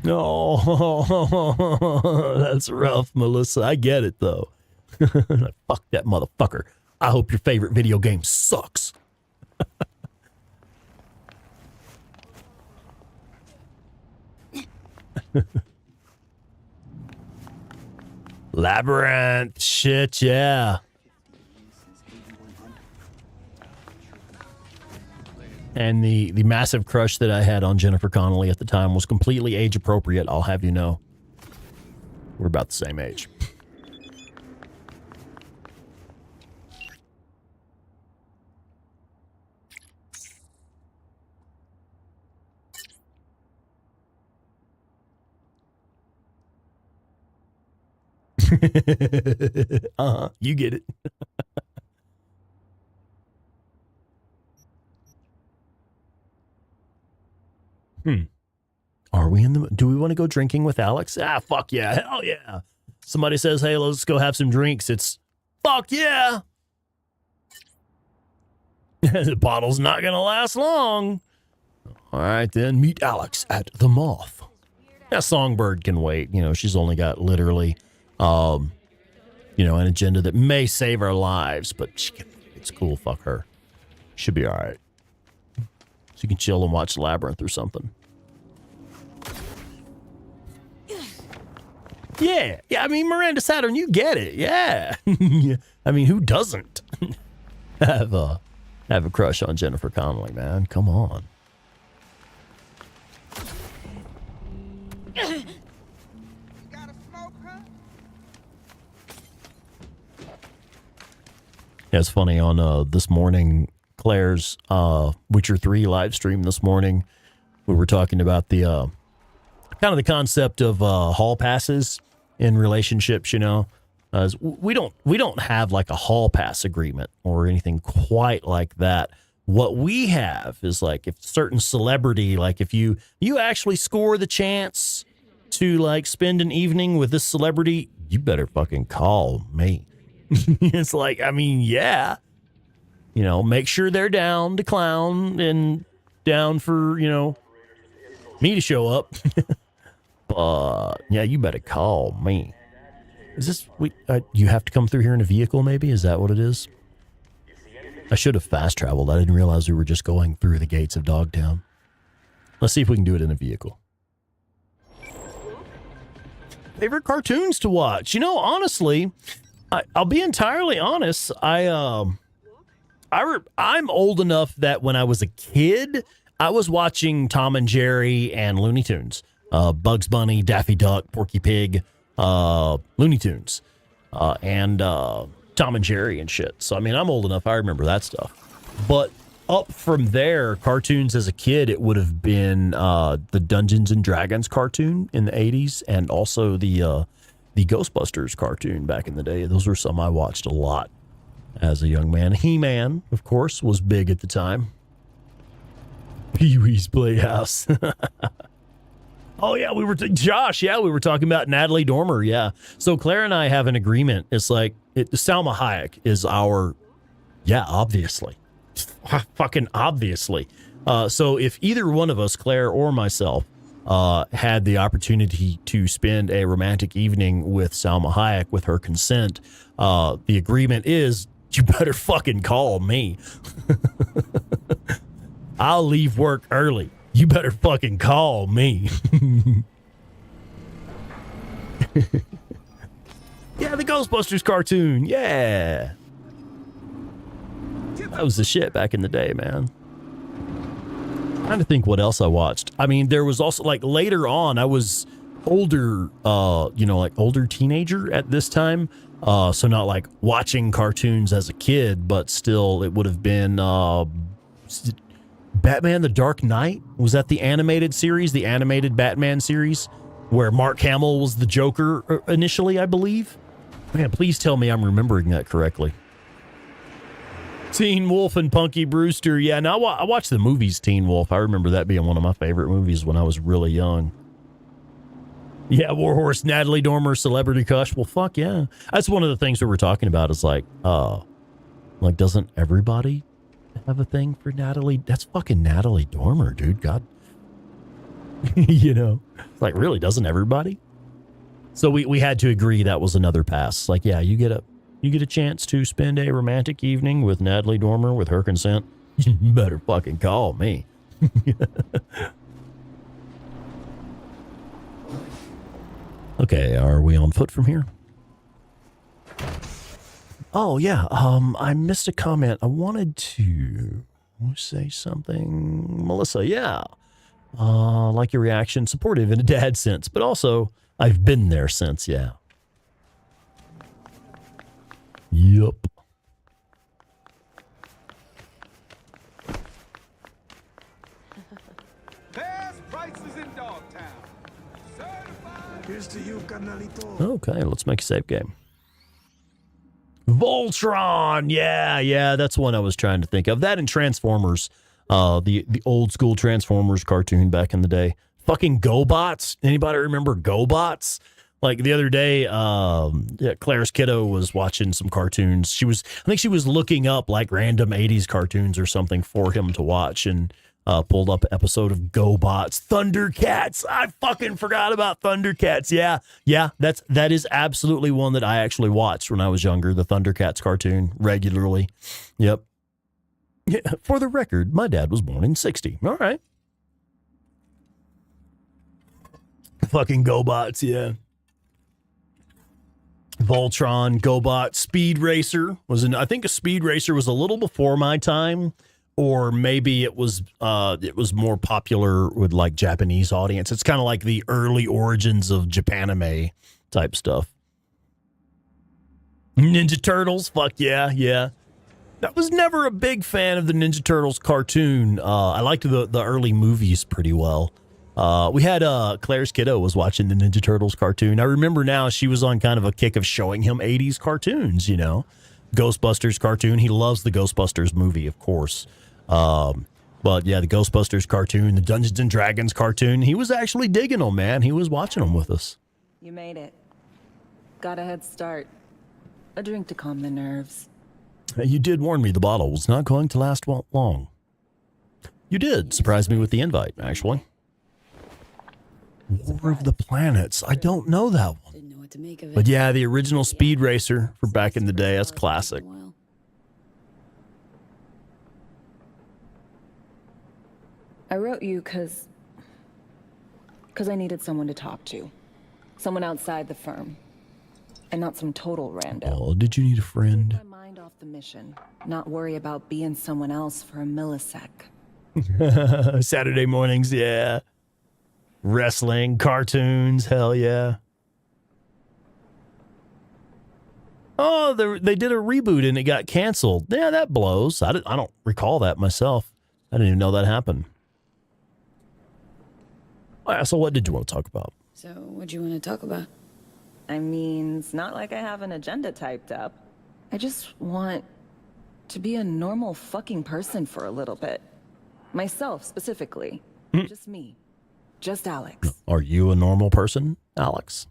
Oh, that's rough, Melissa. I get it, though. Fuck that motherfucker. I hope your favorite video game sucks. Labyrinth. Shit, yeah. And the massive crush that I had on Jennifer Connelly at the time was completely age appropriate, I'll have you know. We're about the same age. You get it. Are we in the... Do we want to go drinking with Alex? Ah, fuck yeah. Hell yeah. Somebody says, hey, let's go have some drinks. It's, fuck yeah. The bottle's not going to last long. All right, then. Meet Alex at the Moth. That Songbird can wait. You know, she's only got literally, an agenda that may save our lives, but she can, it's cool. Fuck her. Should be all right. So you can chill and watch Labyrinth or something. Yeah. I mean, Miranda Saturn, you get it. Yeah. I mean, who doesn't have a crush on Jennifer Connelly, man? Come on. Yeah, it's funny on this morning, Claire's Witcher 3 live stream this morning. We were talking about the kind of the concept of hall passes in relationships, you know. We don't have like a hall pass agreement or anything quite like that, What we have is like if certain celebrity, like if you actually score the chance to like spend an evening with this celebrity, you better fucking call me. It's like, I mean, yeah, you know, make sure they're down to clown and down for, you know, me to show up. But yeah, you better call me. Is this, you have to come through here in a vehicle maybe? Is that what it is? I should have fast traveled. I didn't realize we were just going through the gates of Dogtown. Let's see if we can do it in a vehicle. Favorite cartoons to watch? You know, honestly, I'll be entirely honest. I'm old enough that when I was a kid, I was watching Tom and Jerry and Looney Tunes. Bugs Bunny, Daffy Duck, Porky Pig, Looney Tunes, and Tom and Jerry and shit. So, I mean, I'm old enough. I remember that stuff. But up from there, cartoons as a kid, it would have been the Dungeons and Dragons cartoon in the 80s and also the Ghostbusters cartoon back in the day. Those were some I watched a lot as a young man. He-Man, of course, was big at the time. Pee-wee's Playhouse. Oh, yeah, we were talking about Natalie Dormer, yeah. So Claire and I have an agreement. It's like, Salma Hayek is our, yeah, obviously. Fucking obviously. So if either one of us, Claire or myself, had the opportunity to spend a romantic evening with Salma Hayek with her consent, the agreement is, you better fucking call me. I'll leave work early. You better fucking call me. Yeah, the Ghostbusters cartoon. Yeah. That was the shit back in the day, man. I'm trying to think what else I watched. I mean, there was also, like, later on, I was older, like older teenager at this time. So not like watching cartoons as a kid, but still it would have been, Batman the Dark Knight? Was that the animated series, the animated Batman series, where Mark Hamill was the Joker initially, I believe? Man, please tell me I'm remembering that correctly. Teen Wolf and Punky Brewster. Yeah, now I watched the movies Teen Wolf. I remember that being one of my favorite movies when I was really young. Yeah, Warhorse, Natalie Dormer, Celebrity Crush. Well, fuck yeah. That's one of the things that we're talking about is like doesn't everybody have a thing for Natalie? That's fucking Natalie Dormer, dude. God. You know, like, really, doesn't everybody? So we had to agree that was another pass. Like, yeah, you get a chance to spend a romantic evening with Natalie Dormer with her consent. You better fucking call me. Okay, are we on foot from here? Oh, yeah. I missed a comment. I wanted to say something. Melissa, yeah. Like your reaction, supportive in a dad sense, but also I've been there since, yeah. Yup. Best prices in Dogtown. Certified. Here's to you, carnalito. Okay, let's make a save game. Voltron, yeah, that's one I was trying to think of. That and Transformers, the old school Transformers cartoon back in the day. Fucking GoBots. Anybody remember GoBots? Like the other day, Claire's kiddo was watching some cartoons. I think she was looking up like random 80s cartoons or something for him to watch, and pulled up an episode of GoBots. Thundercats. I fucking forgot about Thundercats. Yeah, that is absolutely one that I actually watched when I was younger. The Thundercats cartoon regularly. Yep. Yeah, for the record, my dad was born in 1960. All right. Fucking GoBots, yeah. Voltron, GoBot, Speed Racer I think a Speed Racer was a little before my time, or maybe it was more popular with like Japanese audience. It's kind of like the early origins of Japanime type stuff. Ninja Turtles, fuck yeah. I was never a big fan of the Ninja Turtles cartoon. I liked the early movies pretty well. We had Claire's kiddo was watching the Ninja Turtles cartoon. I remember now she was on kind of a kick of showing him 80s cartoons, you know. Ghostbusters cartoon. He loves the Ghostbusters movie, of course. But yeah, the Ghostbusters cartoon, the Dungeons and Dragons cartoon, he was actually digging them, man. He was watching them with us. You made it. Got a head start. A drink to calm the nerves. You did warn me the bottle was not going to last long. You did surprise me with the invite, actually. War of the Planets. I don't know that one. Didn't know what to make of it. But yeah, the original Speed Racer for back in the day. That's classic. Well, I wrote you because I needed someone to talk to. Someone outside the firm. And not some total rando. Oh, did you need a Take friend? my mind off the mission. Not worry about being someone else for a millisec. Saturday mornings, yeah. Wrestling, cartoons, hell yeah. Oh, they did a reboot and it got canceled. Yeah, that blows. I don't recall that myself. I didn't even know that happened. All right, so what did you want to talk about? so what do you want to talk about? I mean, it's not like I have an agenda typed up. I just want to be a normal fucking person for a little bit. Myself, specifically. Just me. Just Alex. Are you a normal person, Alex?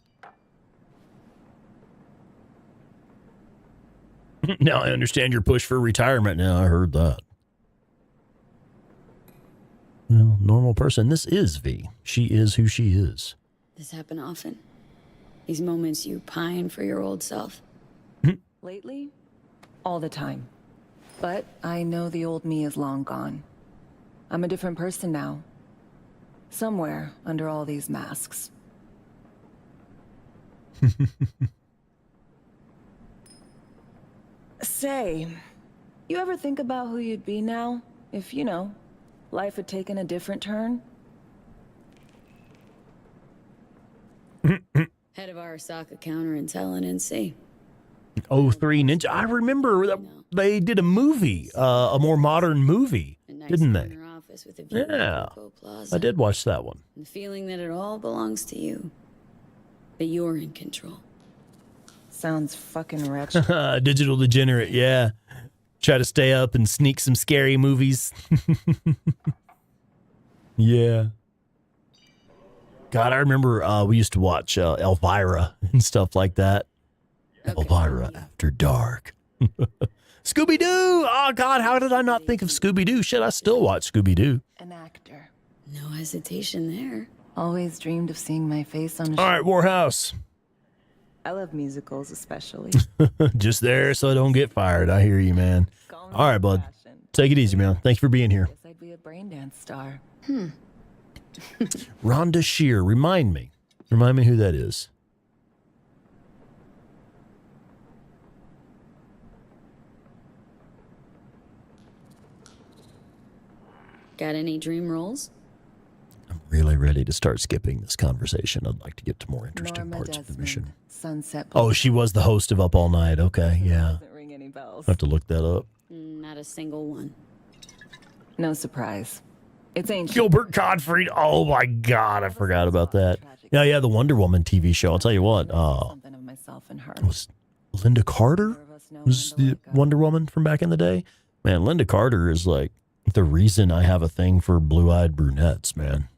Now I understand your push for retirement. Now I heard that. Well, normal person. This is V. She is who she is. This happen often? These moments you pine for your old self? Lately? All the time. But I know the old me is long gone. I'm a different person now. Somewhere under all these masks. Say, you ever think about who you'd be now if, life had taken a different turn? Head of Arasaka counterintel and NC. 03 Ninja. I remember that they did a movie, a more modern movie, A nice didn't they? corner office with a view Yeah, of Coco Plaza. I did watch that one. And the feeling that it all belongs to you. That you're in control. Sounds fucking wretched. Digital degenerate, yeah. Try to stay up and sneak some scary movies. Yeah. God, I remember we used to watch Elvira and stuff like that. Okay. Elvira After Dark. Scooby-Doo! Oh, God, how did I not think of Scooby-Doo? Shit, I still watch Scooby-Doo. An actor. No hesitation there. Always dreamed of seeing my face on a All right, Warhouse. I love musicals especially. Just there so I don't get fired. I hear you, man. Call me All right, bud. old-fashioned. Take it easy, man. Thank you for being here. Guess I'd be a brain dance star. Rhonda Shear, remind me. Remind me who that is. Got any dream roles? I'm really ready to start skipping this conversation. I'd like to get to more interesting Norma parts of the Desmond, mission. Sunset. Oh, she was the host of Up All Night. Okay, yeah. Doesn't ring any bells. I have to look that up. Not a single one. No surprise. It's ancient. Gilbert Gottfried. Oh my God, I forgot about that. Yeah, the Wonder Woman TV show. I'll tell you what. Something of myself and her. Was Linda Carter? Neither of us know Was when to the let go. Wonder Woman from back in the day? Man, Linda Carter is like the reason I have a thing for blue-eyed brunettes, man.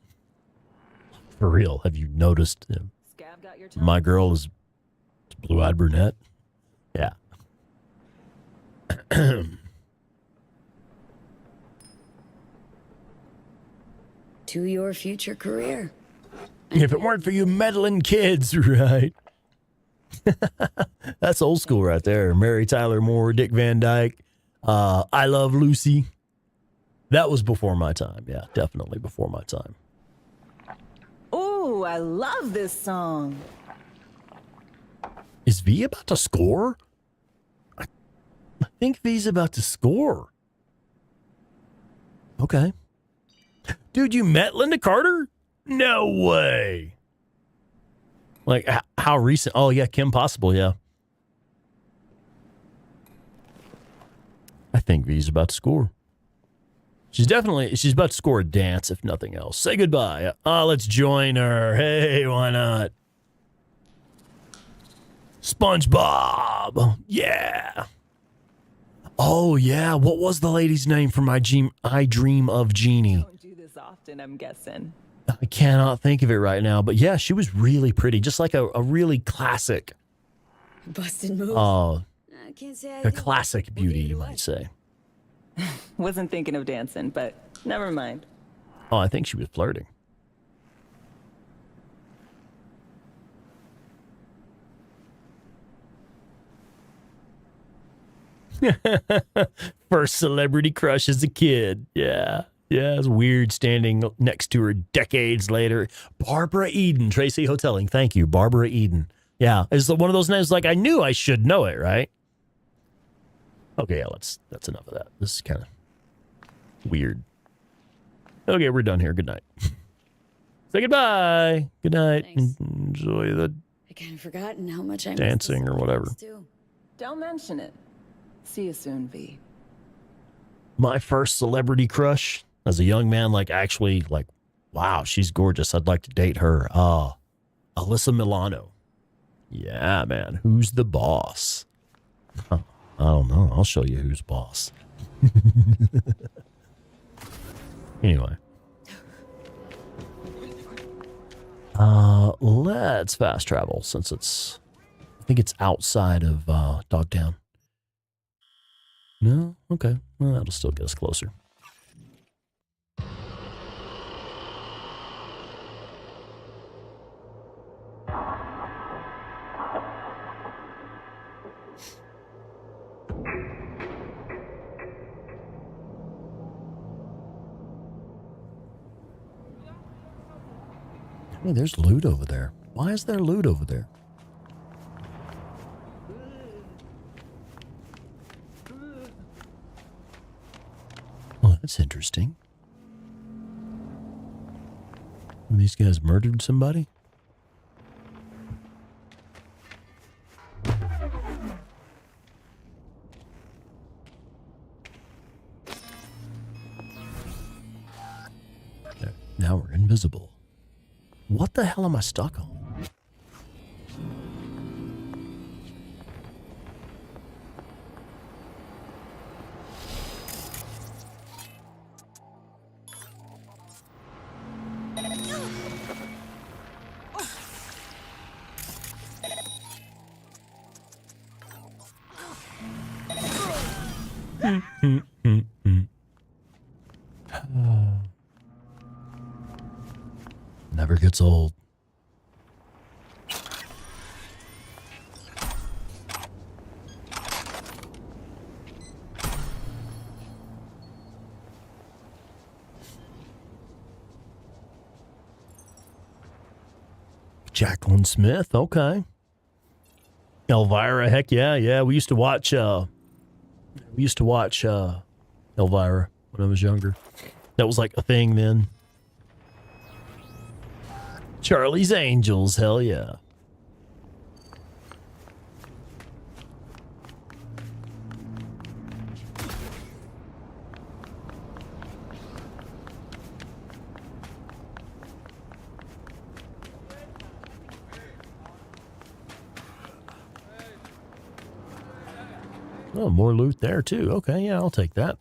For real. Have you noticed? Scab got your tongue? My girl is blue-eyed brunette. Yeah. To your future career. If it weren't for you meddling kids, right? That's old school right there. Mary Tyler Moore, Dick Van Dyke, I Love Lucy. That was before my time. Yeah, definitely before my time. Ooh, I love this song. Is V about to score? I think V's about to score. Okay. Dude, you met Linda Carter? No way. Like, how recent? Oh, yeah, Kim Possible, yeah. I think V's about to score. She's about to score a dance, if nothing else. Say goodbye. Let's join her. Hey, why not? SpongeBob. Yeah. Oh, yeah. What was the lady's name from I Dream of Jeannie? Don't do this often, I'm guessing. I cannot think of it right now. But yeah, she was really pretty. Just like a really classic. Busted move. I can't say I a think classic we'll beauty, give it you away. might say. Wasn't thinking of dancing, but never mind. Oh, I think she was flirting. First celebrity crush as a kid. Yeah. Yeah, it's weird standing next to her decades later. Barbara Eden, Tracy Hoteling. Thank you, Barbara Eden. Yeah, it's one of those names like I knew I should know it, right? Okay, yeah, that's enough of that. This is kind of weird. Okay, we're done here. Good night. Say goodbye. Good night. Thanks. Enjoy the I kind of forgotten how much I miss dancing this or whatever. place, too. Don't mention it. See you soon, V. My first celebrity crush as a young man, like actually like, wow, she's gorgeous. I'd like to date her. Alyssa Milano. Yeah, man. Who's the boss? Huh, I don't know. I'll show you who's boss. Anyway. Let's fast travel since I think it's outside of Dogtown. No? Okay. Well, that'll still get us closer. Hey, there's loot over there. Why is there loot over there? Well, that's interesting. These guys murdered somebody? There. Now we're invisible. What the hell am I stuck on? Never gets old. Jacqueline Smith, okay. Elvira, heck yeah, yeah. We used to watch Elvira when I was younger. That was like a thing then. Charlie's Angels, hell yeah. Oh, more loot there too. Okay, yeah, I'll take that.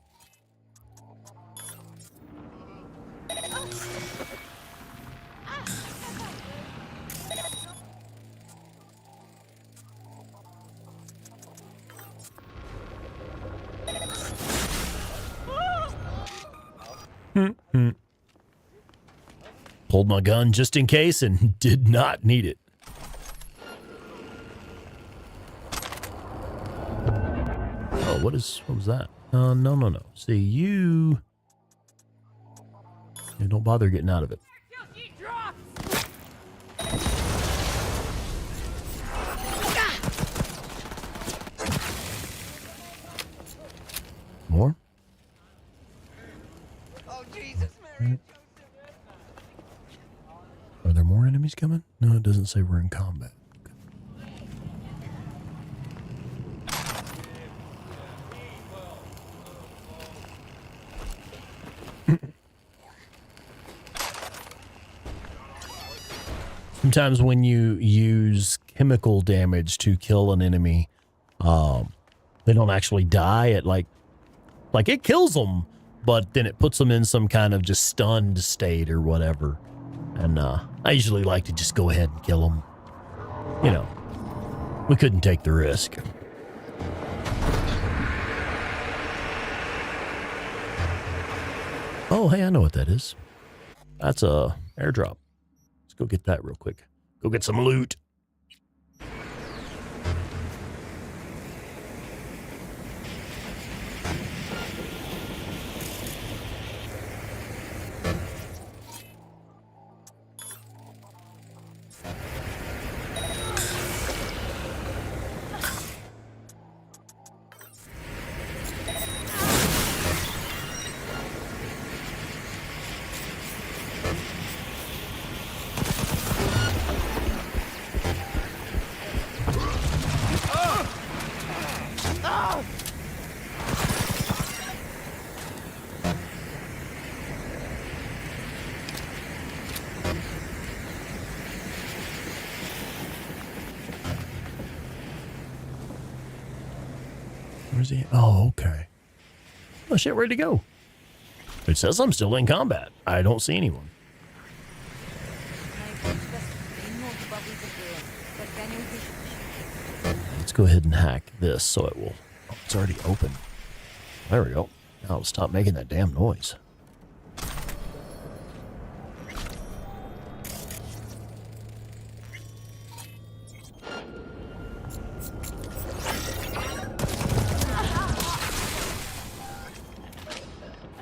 Pulled my gun just in case and did not need it. Oh, what was that? No. See, you don't bother getting out of it. More? Oh, Jesus, Mary. Are there more enemies coming? No, it doesn't say we're in combat. Sometimes when you use chemical damage to kill an enemy, They don't actually die at like it kills them, but then it puts them in some kind of just stunned state or whatever. And I usually like to just go ahead and kill them. You know, we couldn't take the risk. Oh, hey, I know what that is. That's a airdrop. Let's go get that real quick. Go get some loot. Where's he? Oh, okay. Oh, shit, where'd he go? It says I'm still in combat. I don't see anyone. Let's go ahead and hack this so it will... Oh, it's already open. There we go. Now it'll stop making that damn noise.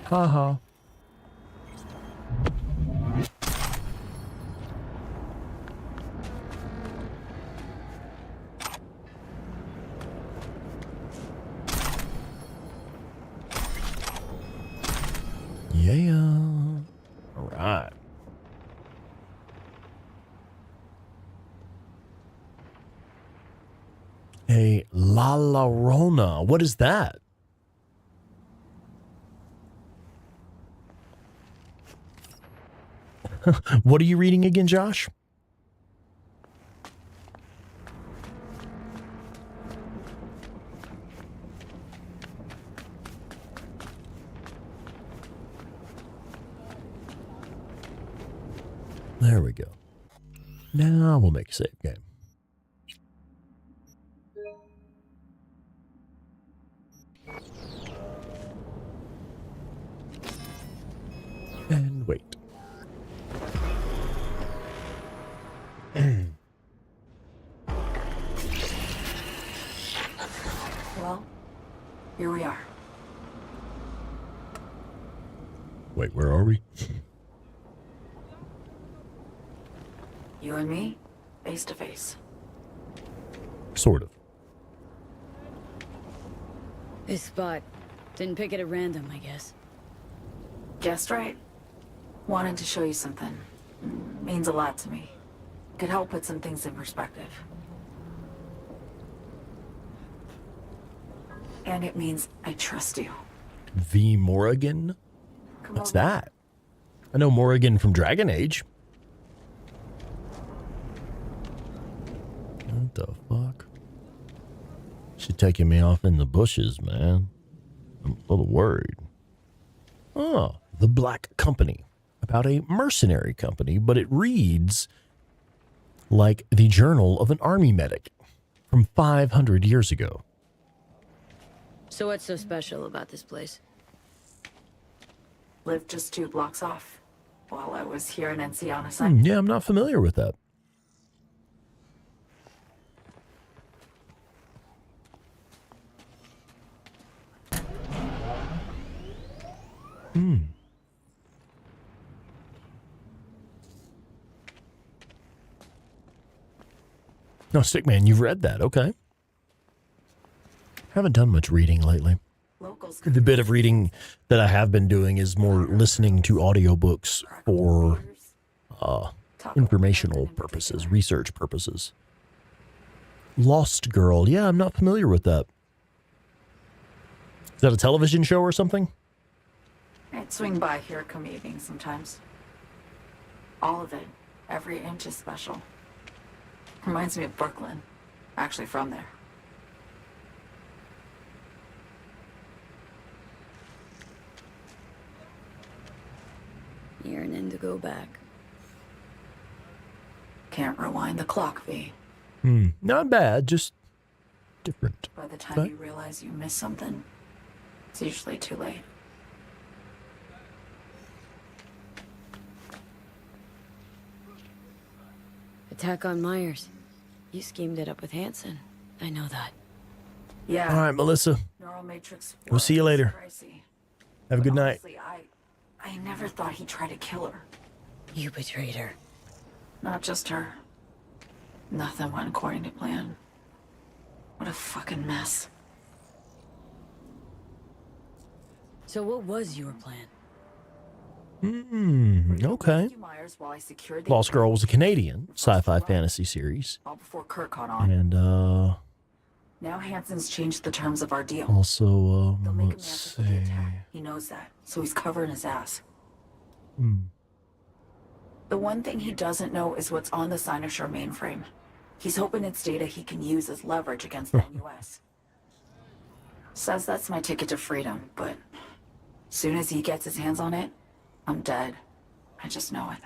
Haha. Yeah. All right. A La Llorona. What is that? What are you reading again, Josh? There we go. Now we'll make a save game. And wait. Well, here we are. Wait, where are we? You and me, face to face. Sort of. This spot. Didn't pick it at random, I guess. Guessed right. Wanted to show you something. Means a lot to me. Could help put some things in perspective. And it means I trust you. V. Morrigan? Come What's over. that? I know Morrigan from Dragon Age. What the fuck? She's taking me off in the bushes, man. I'm a little worried. Oh, The Black Company. About a mercenary company, but it reads like the journal of an army medic from 500 years ago. So what's so special about this place? Lived just 2 blocks off while I was here in NC on assignment. Yeah, I'm not familiar with that. No, Stickman, you've read that. Okay. Haven't done much reading lately. Locals. The bit of reading that I have been doing is more listening to audiobooks for informational purposes, research purposes. Lost Girl. Yeah, I'm not familiar with that. Is that a television show or something? I'd swing by here come evening sometimes. All of it. Every inch is special. Reminds me of Brooklyn. Actually from there. meaning to go back. Can't rewind the clock, V. Not bad, just different. By the time Okay. you realize you missed something, it's usually too late. Attack on Myers. You schemed it up with Hansen. I know that. Yeah. All right, Melissa. Neural Matrix. We'll see you was later. pricey. Have a But good night. honestly, I never thought he'd try to kill her. You betrayed her. Not just her. Nothing went according to plan. What a fucking mess. So what was your plan? Okay. Rescue Myers while I secured the Lost Girl was a Canadian sci-fi fantasy series. all before Kurt caught on. And, Now Hansen's changed the terms of our deal. also, They'll make him let's answer for the see. attack. He knows that, so he's covering his ass. The one thing he doesn't know is what's on the Cynosure mainframe. He's hoping it's data he can use as leverage against the NUS. Says that's my ticket to freedom, but soon as he gets his hands on it, I'm dead. I just know it.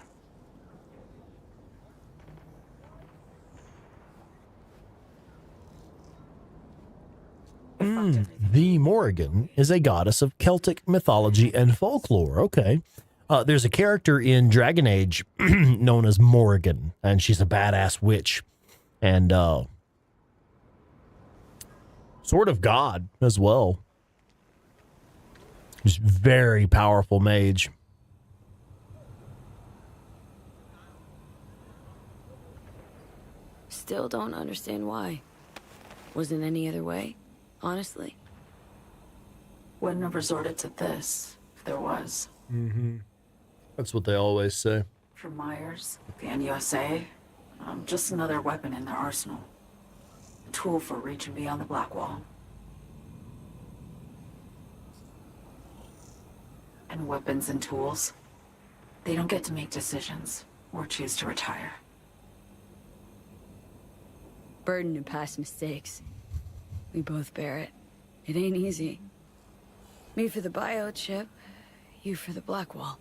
The Morrigan is a goddess of Celtic mythology and folklore. Okay. There's a character in Dragon Age known as Morrigan, and she's a badass witch. And sort of god as well. She's very powerful mage. Still don't understand why. Wasn't any other way, honestly. Wouldn't have resorted to this if there was. That's what they always say. For Myers, the NUSA, just another weapon in their arsenal. A tool for reaching beyond the Black Wall. And weapons and tools, they don't get to make decisions or choose to retire. Burden of past mistakes. We both bear it. It ain't easy. Me for the biochip, you for the Black Wall.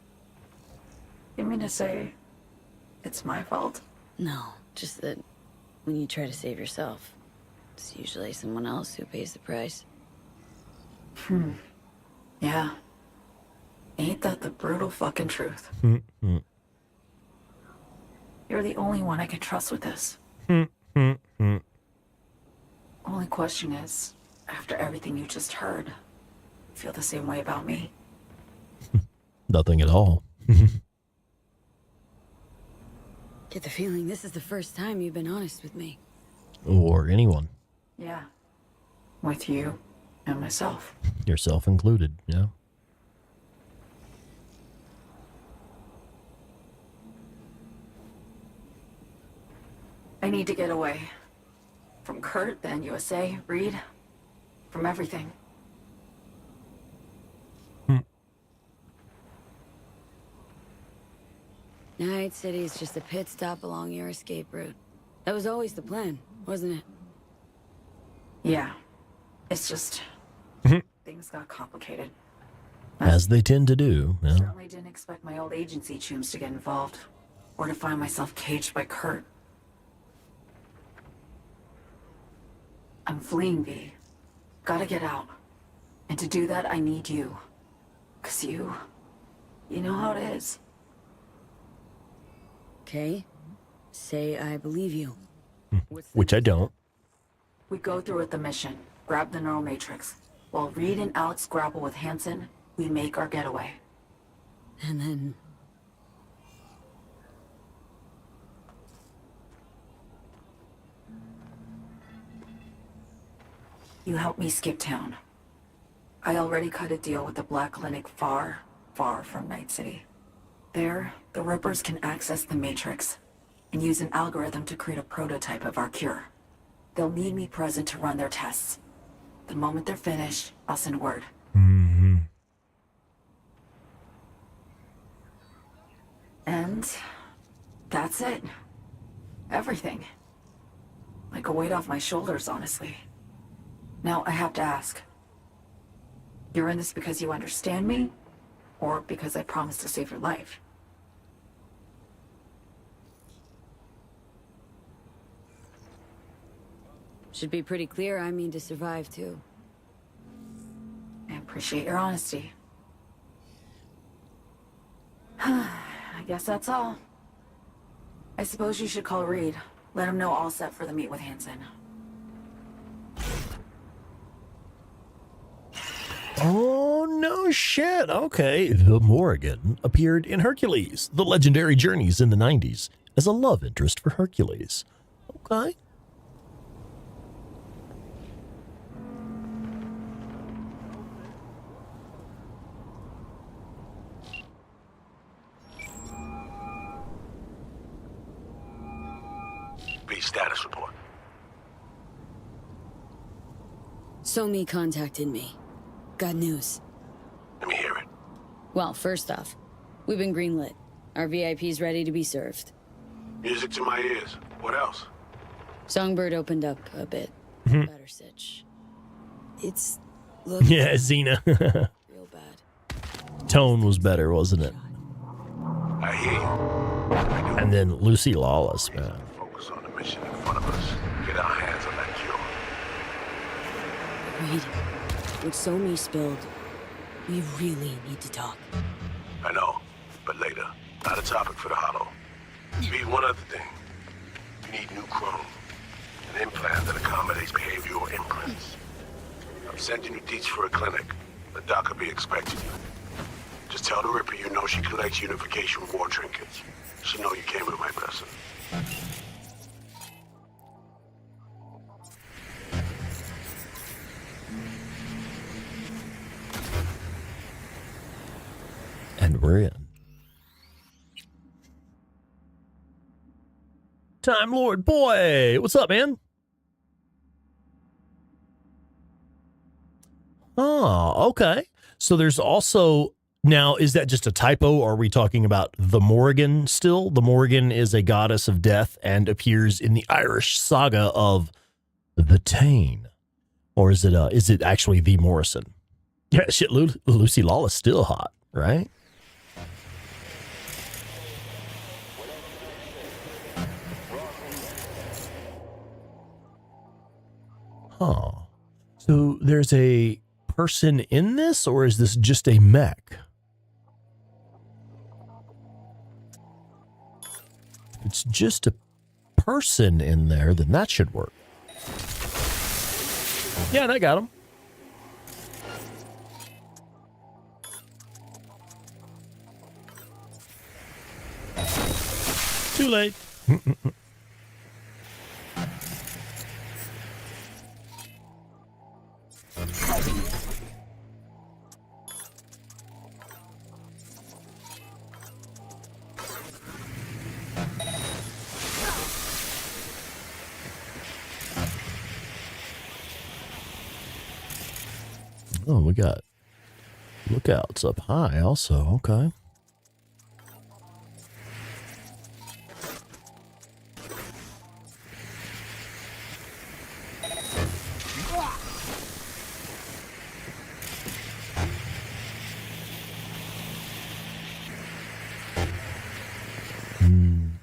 You mean to say it's my fault? No, just that when you try to save yourself, it's usually someone else who pays the price. Yeah. Ain't that the brutal fucking truth? You're the only one I can trust with this. Only question is, after everything you just heard, feel the same way about me? Nothing at all. Get the feeling this is the first time you've been honest with me. Or anyone. Yeah. With you and myself. Yourself included, yeah. I need to get away. From Kurt, the NUSA, Reed, from everything. Night City is just a pit stop along your escape route. That was always the plan, wasn't it? Yeah. It's just... things got complicated. As they tend to do, yeah. Certainly didn't expect my old agency chooms to get involved. Or to find myself caged by Kurt. I'm fleeing, V. Gotta get out. And to do that, I need you. 'Cause you know how it is. Okay. Say I believe you. Which I don't. We go through with the mission, grab the neural matrix. While Reed and Alex grapple with Hansen, we make our getaway. And then... You help me skip town. I already cut a deal with the Black Clinic far, far from Night City. There, the Rippers can access the Matrix and use an algorithm to create a prototype of our cure. They'll need me present to run their tests. The moment they're finished, I'll send word. And that's it. Everything. Like a weight off my shoulders, honestly. Now I have to ask. You're in this because you understand me? Or because I promised to save your life? Should be pretty clear I mean to survive, too. I appreciate your honesty. I guess that's all. I suppose you should call Reed. Let him know all set for the meet with Hansen. Oh, no shit. Okay. The Morrigan appeared in Hercules, the legendary Journeys in the 90s, as a love interest for Hercules. Okay. B status report. Somi contacted me. Got news. Let me hear it. Well, first off, we've been greenlit. Our VIP's ready to be served. Music to my ears. What else? Songbird opened up a bit. Better sitch. It's looking Yeah, Xena. real bad. Tone was better, wasn't it? I hear you. I do. And then Lucy Lawless, man. Focus on the mission in front of us. Get our hands on that cure. Reed, what Somi spilled, we really need to talk. I know, but later. Not a topic for the hollow. Be one other thing. We need new chrome. An implant that accommodates behavioral imprints. I'm sending you deets for a clinic. The doc will be expecting you. Just tell the Ripper you know she collects unification war trinkets. She'll know you came with my blessing. And we're in. Time Lord boy, what's up, man? Oh, okay. So there's also, now, is that just a typo, or are we talking about the Morrigan still? The Morrigan is a goddess of death and appears in the Irish saga of the Tane. Or is it actually the Morrison? Yeah, shit, Lucy Lawless still hot, right? Huh. So there's a person in this, or is this just a mech? If it's just a person in there, then that should work. Yeah, that got him. Too late. Oh, we got lookouts up high also. Okay.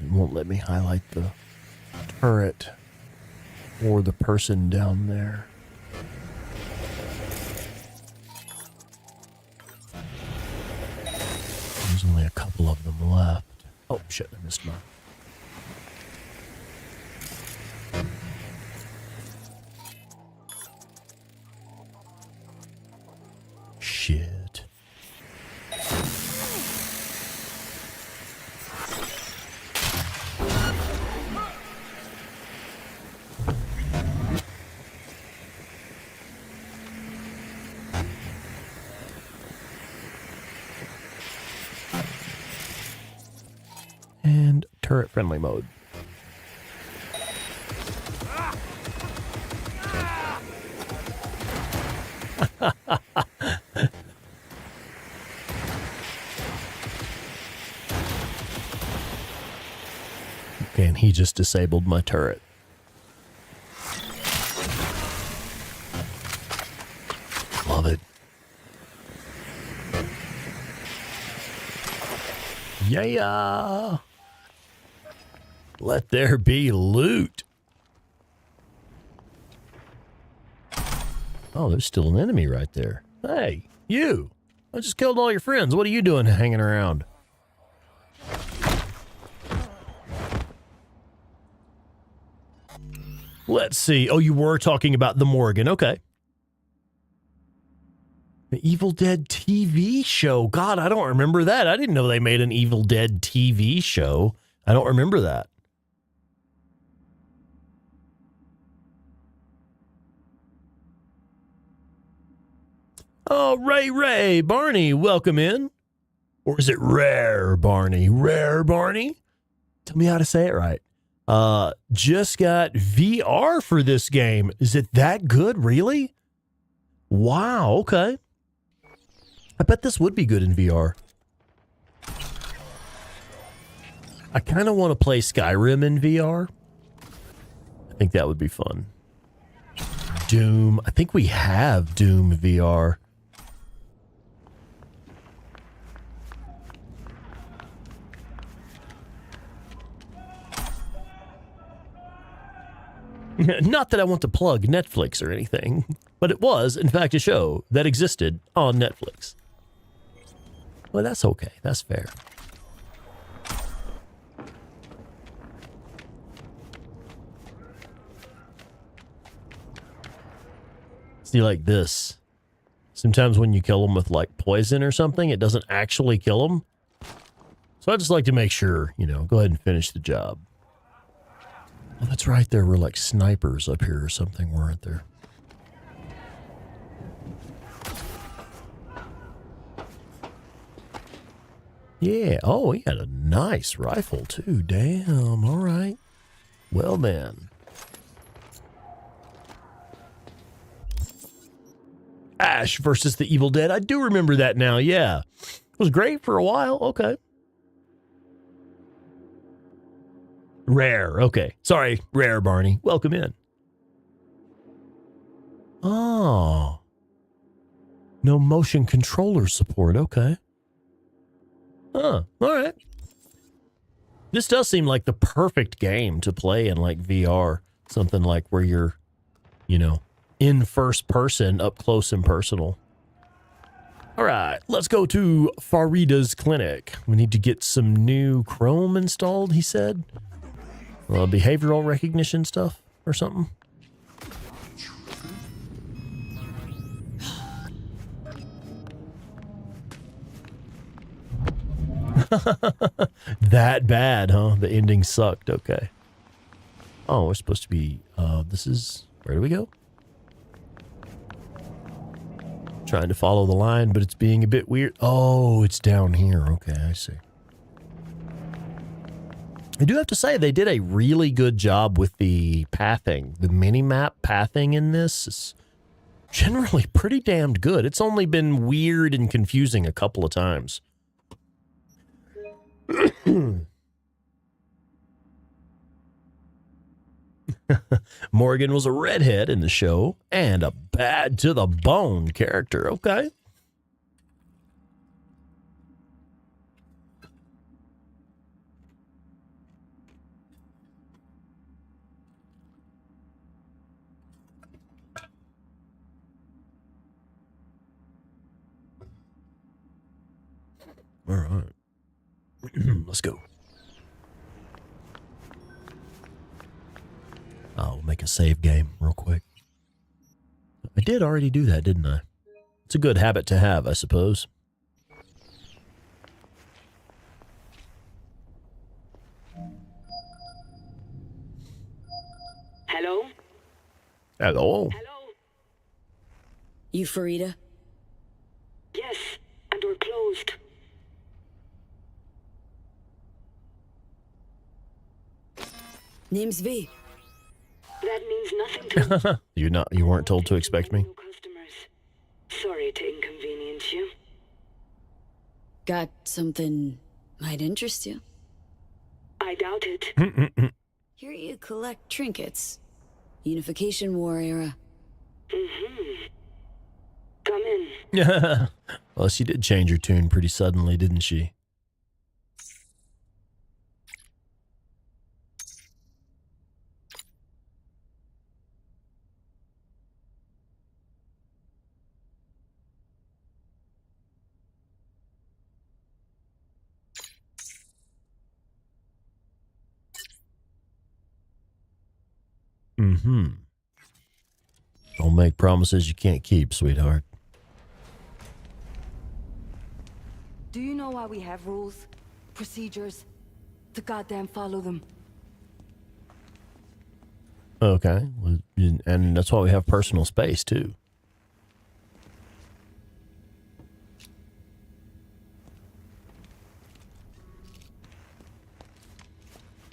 It won't let me highlight the turret or the person down there. There's only a couple of them left. Oh, shit, I missed mine. Shit. And turret friendly mode. Okay, and he just disabled my turret. Love it. Yeah. Let there be loot. Oh, there's still an enemy right there. Hey, you! I just killed all your friends. What are you doing hanging around? Let's see. Oh, you were talking about the Morgan. Okay. The Evil Dead TV show. God, I don't remember that. I didn't know they made an Evil Dead TV show. I don't remember that. Oh, Ray, Barney, welcome in. Or is it Rare Barney? Rare Barney? Tell me how to say it right. Just got VR for this game. Is it that good, really? Wow, okay. I bet this would be good in VR. I kind of want to play Skyrim in VR. I think that would be fun. Doom. I think we have Doom VR. Not that I want to plug Netflix or anything, but it was, in fact, a show that existed on Netflix. Well, that's okay. That's fair. See, like this. Sometimes when you kill them with, like, poison or something, it doesn't actually kill them. So I just like to make sure, you know, go ahead and finish the job. Oh, that's right. There were, like, snipers up here or something, weren't there? Yeah. Oh, he had a nice rifle, too. Damn. All right. Well, then. Ash versus the Evil Dead. I do remember that now. Yeah. It was great for a while. Okay. Rare. Okay. Sorry, Rare Barney. Welcome in. Oh. No motion controller support. Okay. Huh. All right. This does seem like the perfect game to play in, like, VR. Something like where you're, you know, in first person, up close and personal. All right, let's go to Farida's clinic. We need to get some new Chrome installed, he said. Behavioral recognition stuff or something. That bad, huh? The ending sucked. Okay. Oh, we're supposed to be, this is, where do we go? Trying to follow the line, but it's being a bit weird. Oh, it's down here. Okay, I see. I do have to say, they did a really good job with the pathing. The mini-map pathing in this is generally pretty damned good. It's only been weird and confusing a couple of times. Morgan was a redhead in the show and a bad to the bone character. Okay. All right. Let's go. I'll make a save game real quick. I did already do that, didn't I? It's a good habit to have, I suppose. Hello? Hello? Hello? You Farida? Yes, and we're closed. Name's V. That means nothing to You weren't told to expect me? new customers. Sorry to inconvenience you. Got something might interest you. I doubt it. Here you collect trinkets. Unification War era. Mm-hmm. Come in. Well, she did change her tune pretty suddenly, didn't she? Mm-hmm. Don't make promises you can't keep, sweetheart. Do you know why we have rules? Procedures? To goddamn follow them. Okay. Well, and that's why we have personal space, too.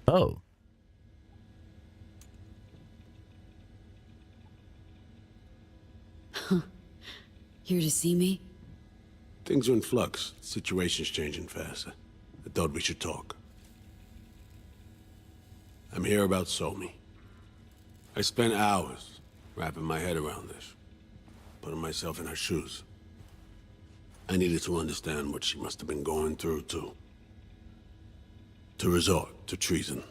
Oh. Here to see me? Things are in flux. Situation's changing fast. I thought we should talk. I'm here about Somi. I spent hours wrapping my head around this, putting myself in her shoes. I needed to understand what she must have been going through, too. To resort to treason.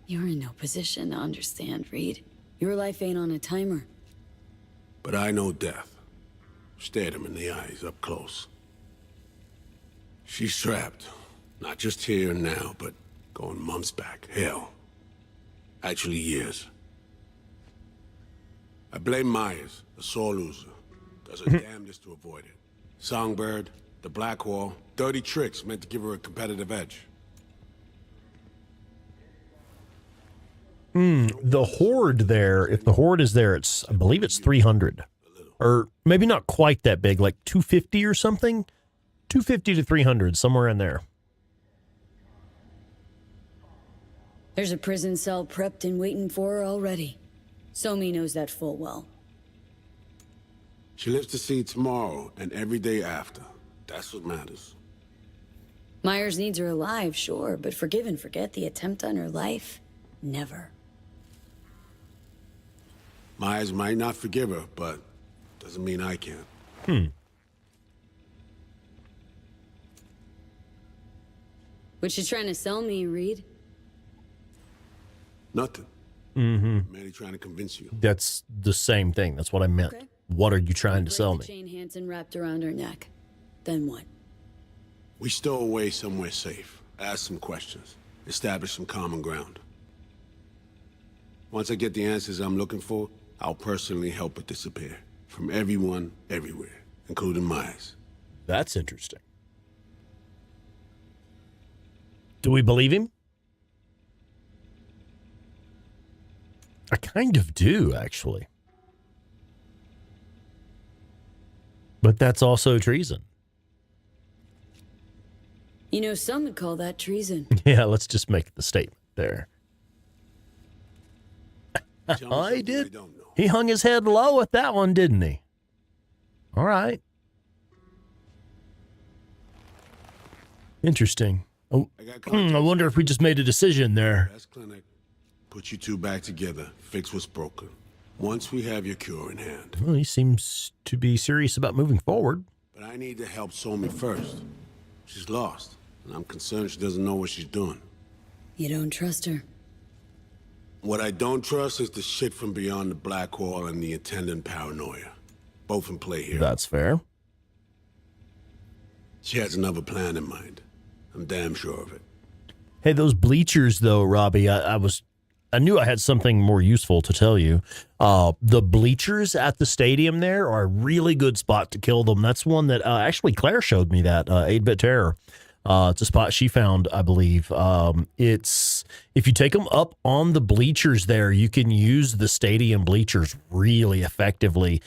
You're in no position to understand, Reed. Your life ain't on a timer. But I know death. Stared him in the eyes up close. She's trapped. Not just here and now, but going months back. Hell. Actually years. I blame Myers, a sore loser. Does her damnedest to avoid it. Songbird, the Black Wall, dirty tricks meant to give her a competitive edge. The Horde there, if the Horde is there, I believe it's 300. Or maybe not quite that big, like 250 or something. 250 to 300, somewhere in there. There's a prison cell prepped and waiting for her already. Somi knows that full well. She lives to see tomorrow and every day after. That's what matters. Myers needs her alive, sure, but forgive and forget the attempt on her life? Never. Myers might not forgive her, but doesn't mean I can't. What you trying to sell me, Reed? Nothing. Mm-hmm. Merely trying to convince you. That's the same thing. That's what I meant. Okay. What are you trying to Break sell the me? chain Hansen wrapped around her neck. Then what? We stow away somewhere safe. Ask some questions. Establish some common ground. Once I get the answers I'm looking for, I'll personally help it disappear. From everyone, everywhere, including Myers. That's interesting. Do we believe him? I kind of do, actually. But that's also treason. You know, some would call that treason. Yeah, let's just make the statement there. Tell me I something did. I don't know. He hung his head low with that one, didn't he? All right. Interesting. Oh, I got I contacts. wonder if we just made a decision there. Best clinic. Put you two back together. Fix what's broken. Once we have your cure in hand. Well, he seems to be serious about moving forward. But I need to help Somi first. She's lost, and I'm concerned she doesn't know what she's doing. You don't trust her. What I don't trust is the shit from beyond the Black Wall and the attendant paranoia. Both in play here. That's fair. She has another plan in mind. I'm damn sure of it. Hey, those bleachers, though, Robbie, I knew I had something more useful to tell you. The bleachers at the stadium there are a really good spot to kill them. That's one that actually Claire showed me that, 8-Bit Terror. It's a spot she found, I believe. It's if you take them up on the bleachers there, you can use the stadium bleachers really effectively.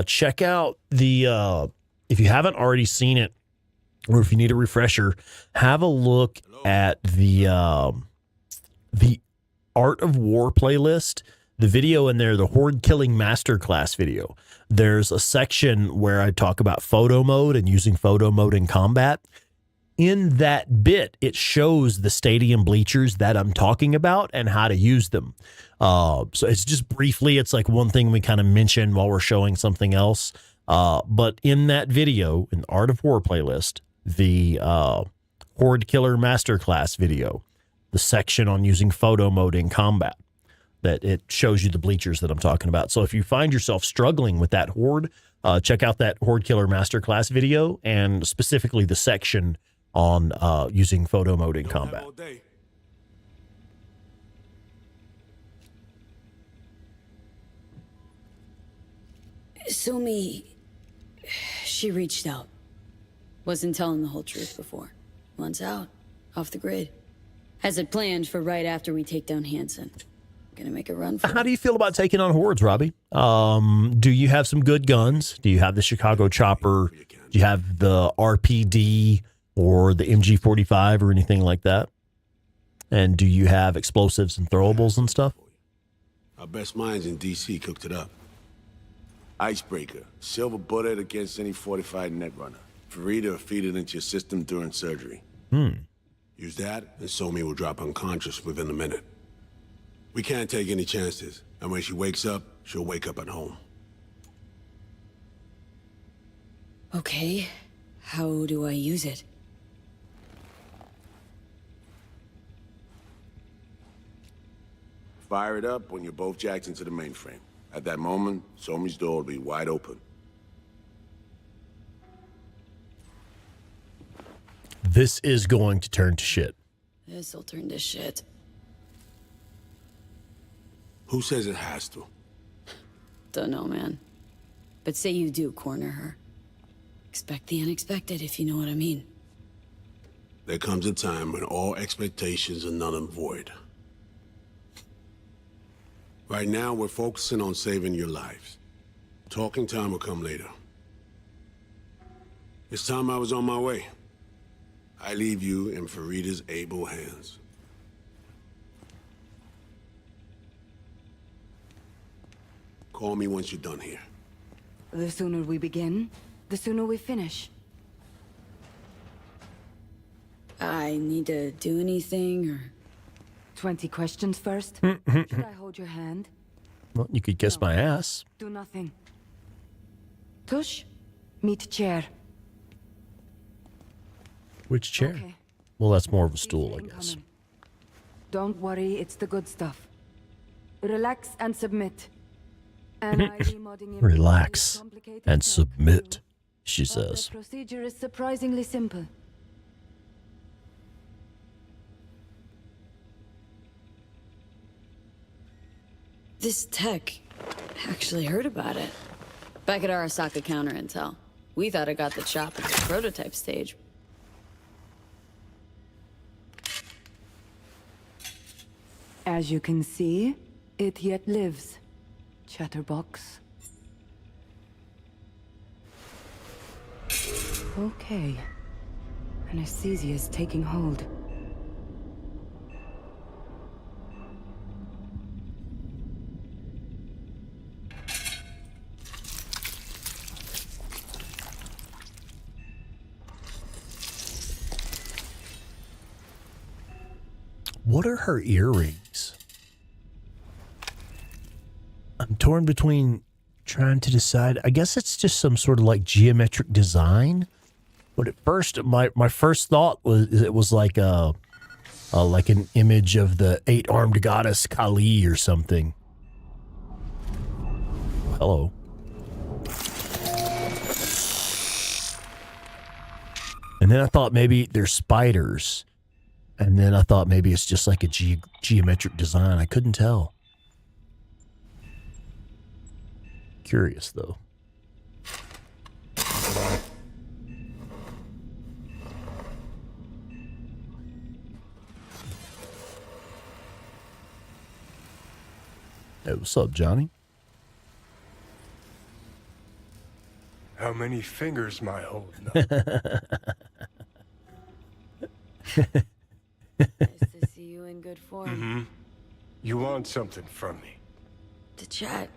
Check out the, if you haven't already seen it, or if you need a refresher, have a look at the Art of War playlist, the video in there, the Horde Killing Masterclass video. There's a section where I talk about photo mode and using photo mode in combat. In that bit, it shows the stadium bleachers that I'm talking about and how to use them. So it's just briefly, it's like one thing we kind of mentioned while we're showing something else. But in that video, in the Art of War playlist, the Horde Killer Masterclass video, the section on using photo mode in combat, that it shows you the bleachers that I'm talking about. So if you find yourself struggling with that Horde, check out that Horde Killer Masterclass video and specifically the section on using photo mode in combat. All day. Somi, she reached out. Wasn't telling the whole truth before. Wants out. Off the grid. Has it planned for right after we take down Hansen. Gonna make a run for it. How do you feel about taking on hordes, Robbie? Do you have some good guns? Do you have the Chicago Chopper? Do you have the RPD or the MG45 or anything like that? And do you have explosives and throwables and stuff? Our best minds in D.C. cooked it up. Icebreaker, silver bullet against any fortified netrunner. Farida feed it into your system during surgery. Use that, and Somi will drop unconscious within a minute. We can't take any chances, and when she wakes up, she'll wake up at home. Okay. How do I use it? Fire it up when you're both jacked into the mainframe. At that moment, Somi's door will be wide open. This is going to turn to shit. This'll turn to shit. Who says it has to? Don't know, man. But say you do corner her. Expect the unexpected, if you know what I mean. There comes a time when all expectations are null and void. Right now, we're focusing on saving your lives. Talking time will come later. It's time I was on my way. I leave you in Farida's able hands. Call me once you're done here. The sooner we begin, the sooner we finish. I need to do anything, or... 20 questions first? Should I hold your hand? Well, you could kiss my ass. Do nothing. Tush, meet chair. Which chair? Okay. Well, that's more of a stool, I Easy guess. incoming. Don't worry, it's the good stuff. Relax and submit. An ID modding in Relax is complicated and task. submit, she But says. the procedure is surprisingly simple. This tech actually heard about it. Back at Arasaka Counter Intel. We thought it got the chop at the prototype stage. As you can see, it yet lives. Chatterbox. Okay. Anesthesia is taking hold. What are her earrings? I'm torn between trying to decide. I guess it's just some sort of like geometric design. But at first, my first thought was it was like like an image of the 8-armed goddess Kali or something. Hello. And then I thought maybe they're spiders. And then I thought maybe it's just like a geometric design. I couldn't tell. Curious, though. Hey, what's up, Johnny? How many fingers am I holding up? Nice to see you in good form. You want something from me? To chat.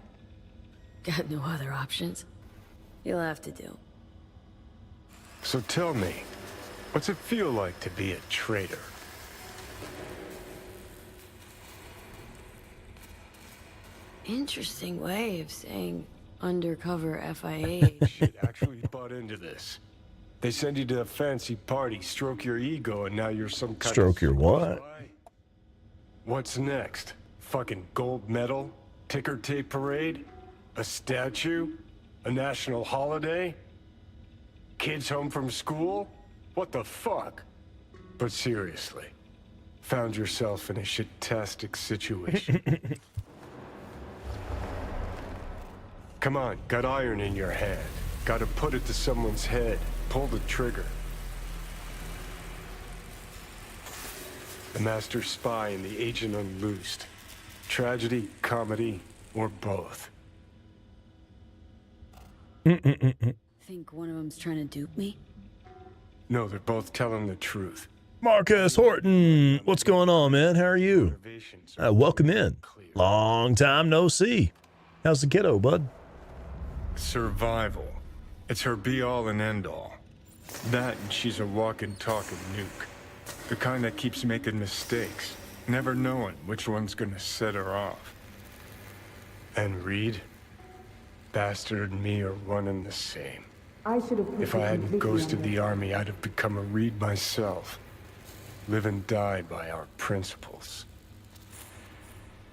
Got no other options. You'll have to do. So tell me, what's it feel like to be a traitor? Interesting way of saying undercover FIA. Shit, actually butt into this. They send you to a fancy party, stroke your ego, and now you're some kind Stroke of your what? spy? What's next? Fucking gold medal? Ticker tape parade? A statue? A national holiday? Kids home from school? What the fuck? But seriously, found yourself in a shit-tastic situation. Come on, got iron in your hand. Gotta put it to someone's head. Pull the trigger. The master spy and the agent unloosed. Tragedy, comedy, or both. Think one of them's trying to dupe me? No, they're both telling the truth. Marcus Horton, what's going on, man? How are you? Welcome in. Long time no see. How's the kiddo, bud? Survival. It's her be-all and end-all. That and she's a walking, talking nuke. The kind that keeps making mistakes, never knowing which one's gonna set her off. And Reed? Bastard and me are one and the same. If I hadn't ghosted the army, I'd have become a Reed myself. Live and die by our principles.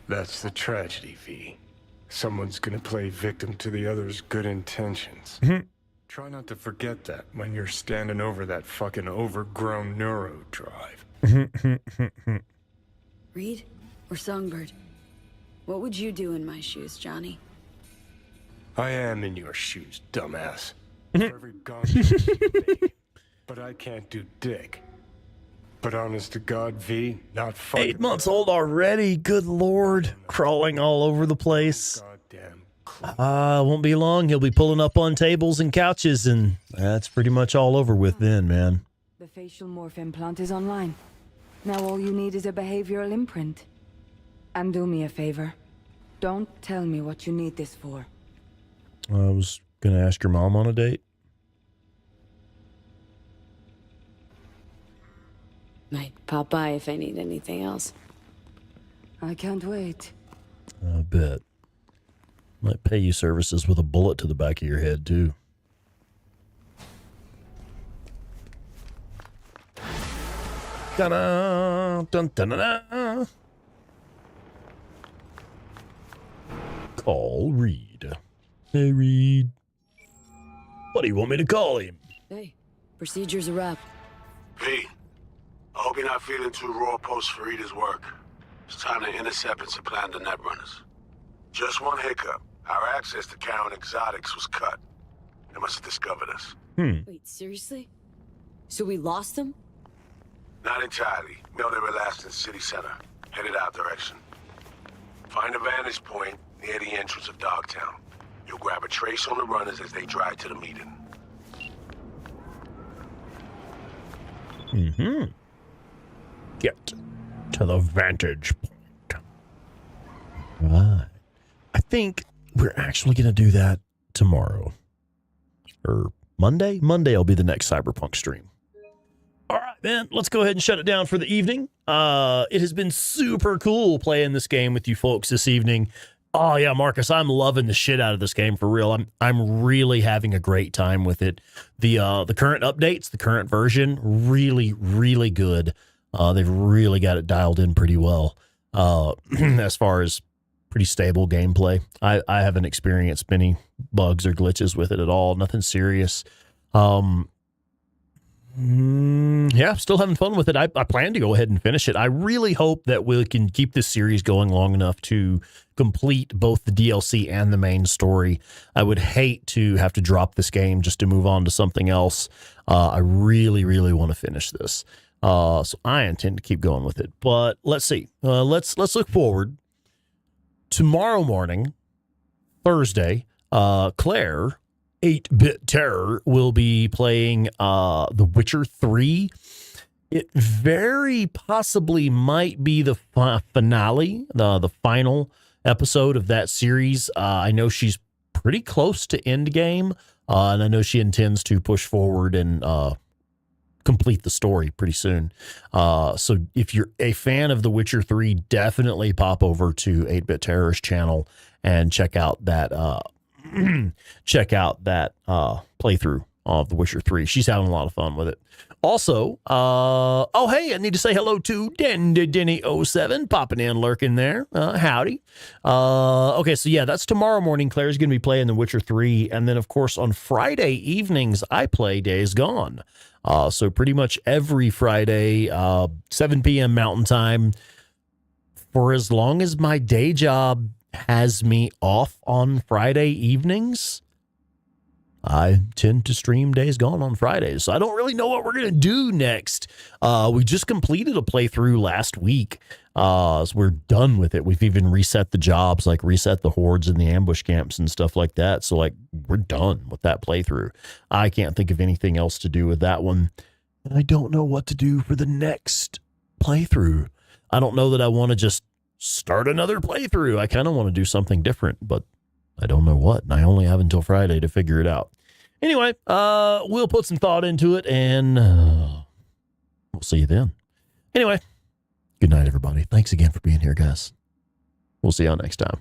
That's the tragedy, V. Someone's gonna play victim to the other's good intentions. Try not to forget that when you're standing over that fucking overgrown neuro drive. Reed or Songbird? What would you do in my shoes, Johnny? I am in your shoes, dumbass. For every goddamn mistake. But I can't do dick. But honest to God, V, not fucking 8 months old already. Good Lord. Crawling all over the place. goddamn Won't be long. He'll be pulling up on tables and couches, and that's pretty much all over with then, man. The facial morph implant is online. Now all you need is a behavioral imprint. And do me a favor. Don't tell me what you need this for. I was going to ask your mom on a date. Might pop by if I need anything else. I can't wait. I bet. Might pay you services with a bullet to the back of your head, too. Ta-da! Dun-dun-dun-dun. Call Reed. Hey, Reed. What do you want me to call him? Hey, procedure's a wrap. V, I hope you're not feeling too raw post Farida's work. It's time to intercept and supplant the netrunners. Just one hiccup. Our access to Karen Exotics was cut. They must have discovered us. Wait, seriously? So we lost them? Not entirely. No, they were last in city center. Headed out direction. Find a vantage point near the entrance of Dogtown. You'll grab a trace on the runners as they drive to the meeting. Get to the vantage point. Right. I think we're actually going to do that tomorrow. Or Monday? Monday will be the next Cyberpunk stream. All right, man. Let's go ahead and shut it down for the evening. It has been super cool playing this game with you folks this evening. Oh, yeah, Marcus, I'm loving the shit out of this game for real. I'm really having a great time with it. The current updates, the current version, really, really good. They've really got it dialed in pretty well as far as pretty stable gameplay. I haven't experienced many bugs or glitches with it at all. Nothing serious. Yeah, still having fun with it. I plan to go ahead and finish it. I really hope that we can keep this series going long enough to complete both the DLC and the main story. I would hate to have to drop this game just to move on to something else. I really, really want to finish this. So I intend to keep going with it. But let's see. Let's look forward. Tomorrow morning, Thursday, Claire, 8-Bit Terror, will be playing The Witcher 3. It very possibly might be the finale, the final episode of that series. I know she's pretty close to endgame, and I know she intends to push forward and complete the story pretty soon. So if you're a fan of The Witcher 3, definitely pop over to 8-Bit Terror's channel and check out that playthrough of The Witcher 3. She's having a lot of fun with it. Also, oh, hey, I need to say hello to Denny07 popping in, lurking there. Howdy. Okay, so yeah, that's tomorrow morning. Claire's going to be playing The Witcher 3. And then, of course, on Friday evenings, I play Days Gone. So pretty much every Friday, 7 p.m. Mountain Time, for as long as my day job has me off on Friday evenings, I tend to stream Days Gone on Fridays. So I don't really know what we're going to do next. We just completed a playthrough last week. So we're done with it. We've even reset the jobs, like reset the hordes and the ambush camps and stuff like that. So like we're done with that playthrough. I can't think of anything else to do with that one. And I don't know what to do for the next playthrough. I don't know that I want to just start another playthrough. I kind of want to do something different, but I don't know what. And I only have until Friday to figure it out. Anyway, we'll put some thought into it, and we'll see you then. Anyway, good night, everybody. Thanks again for being here, guys. We'll see y'all next time.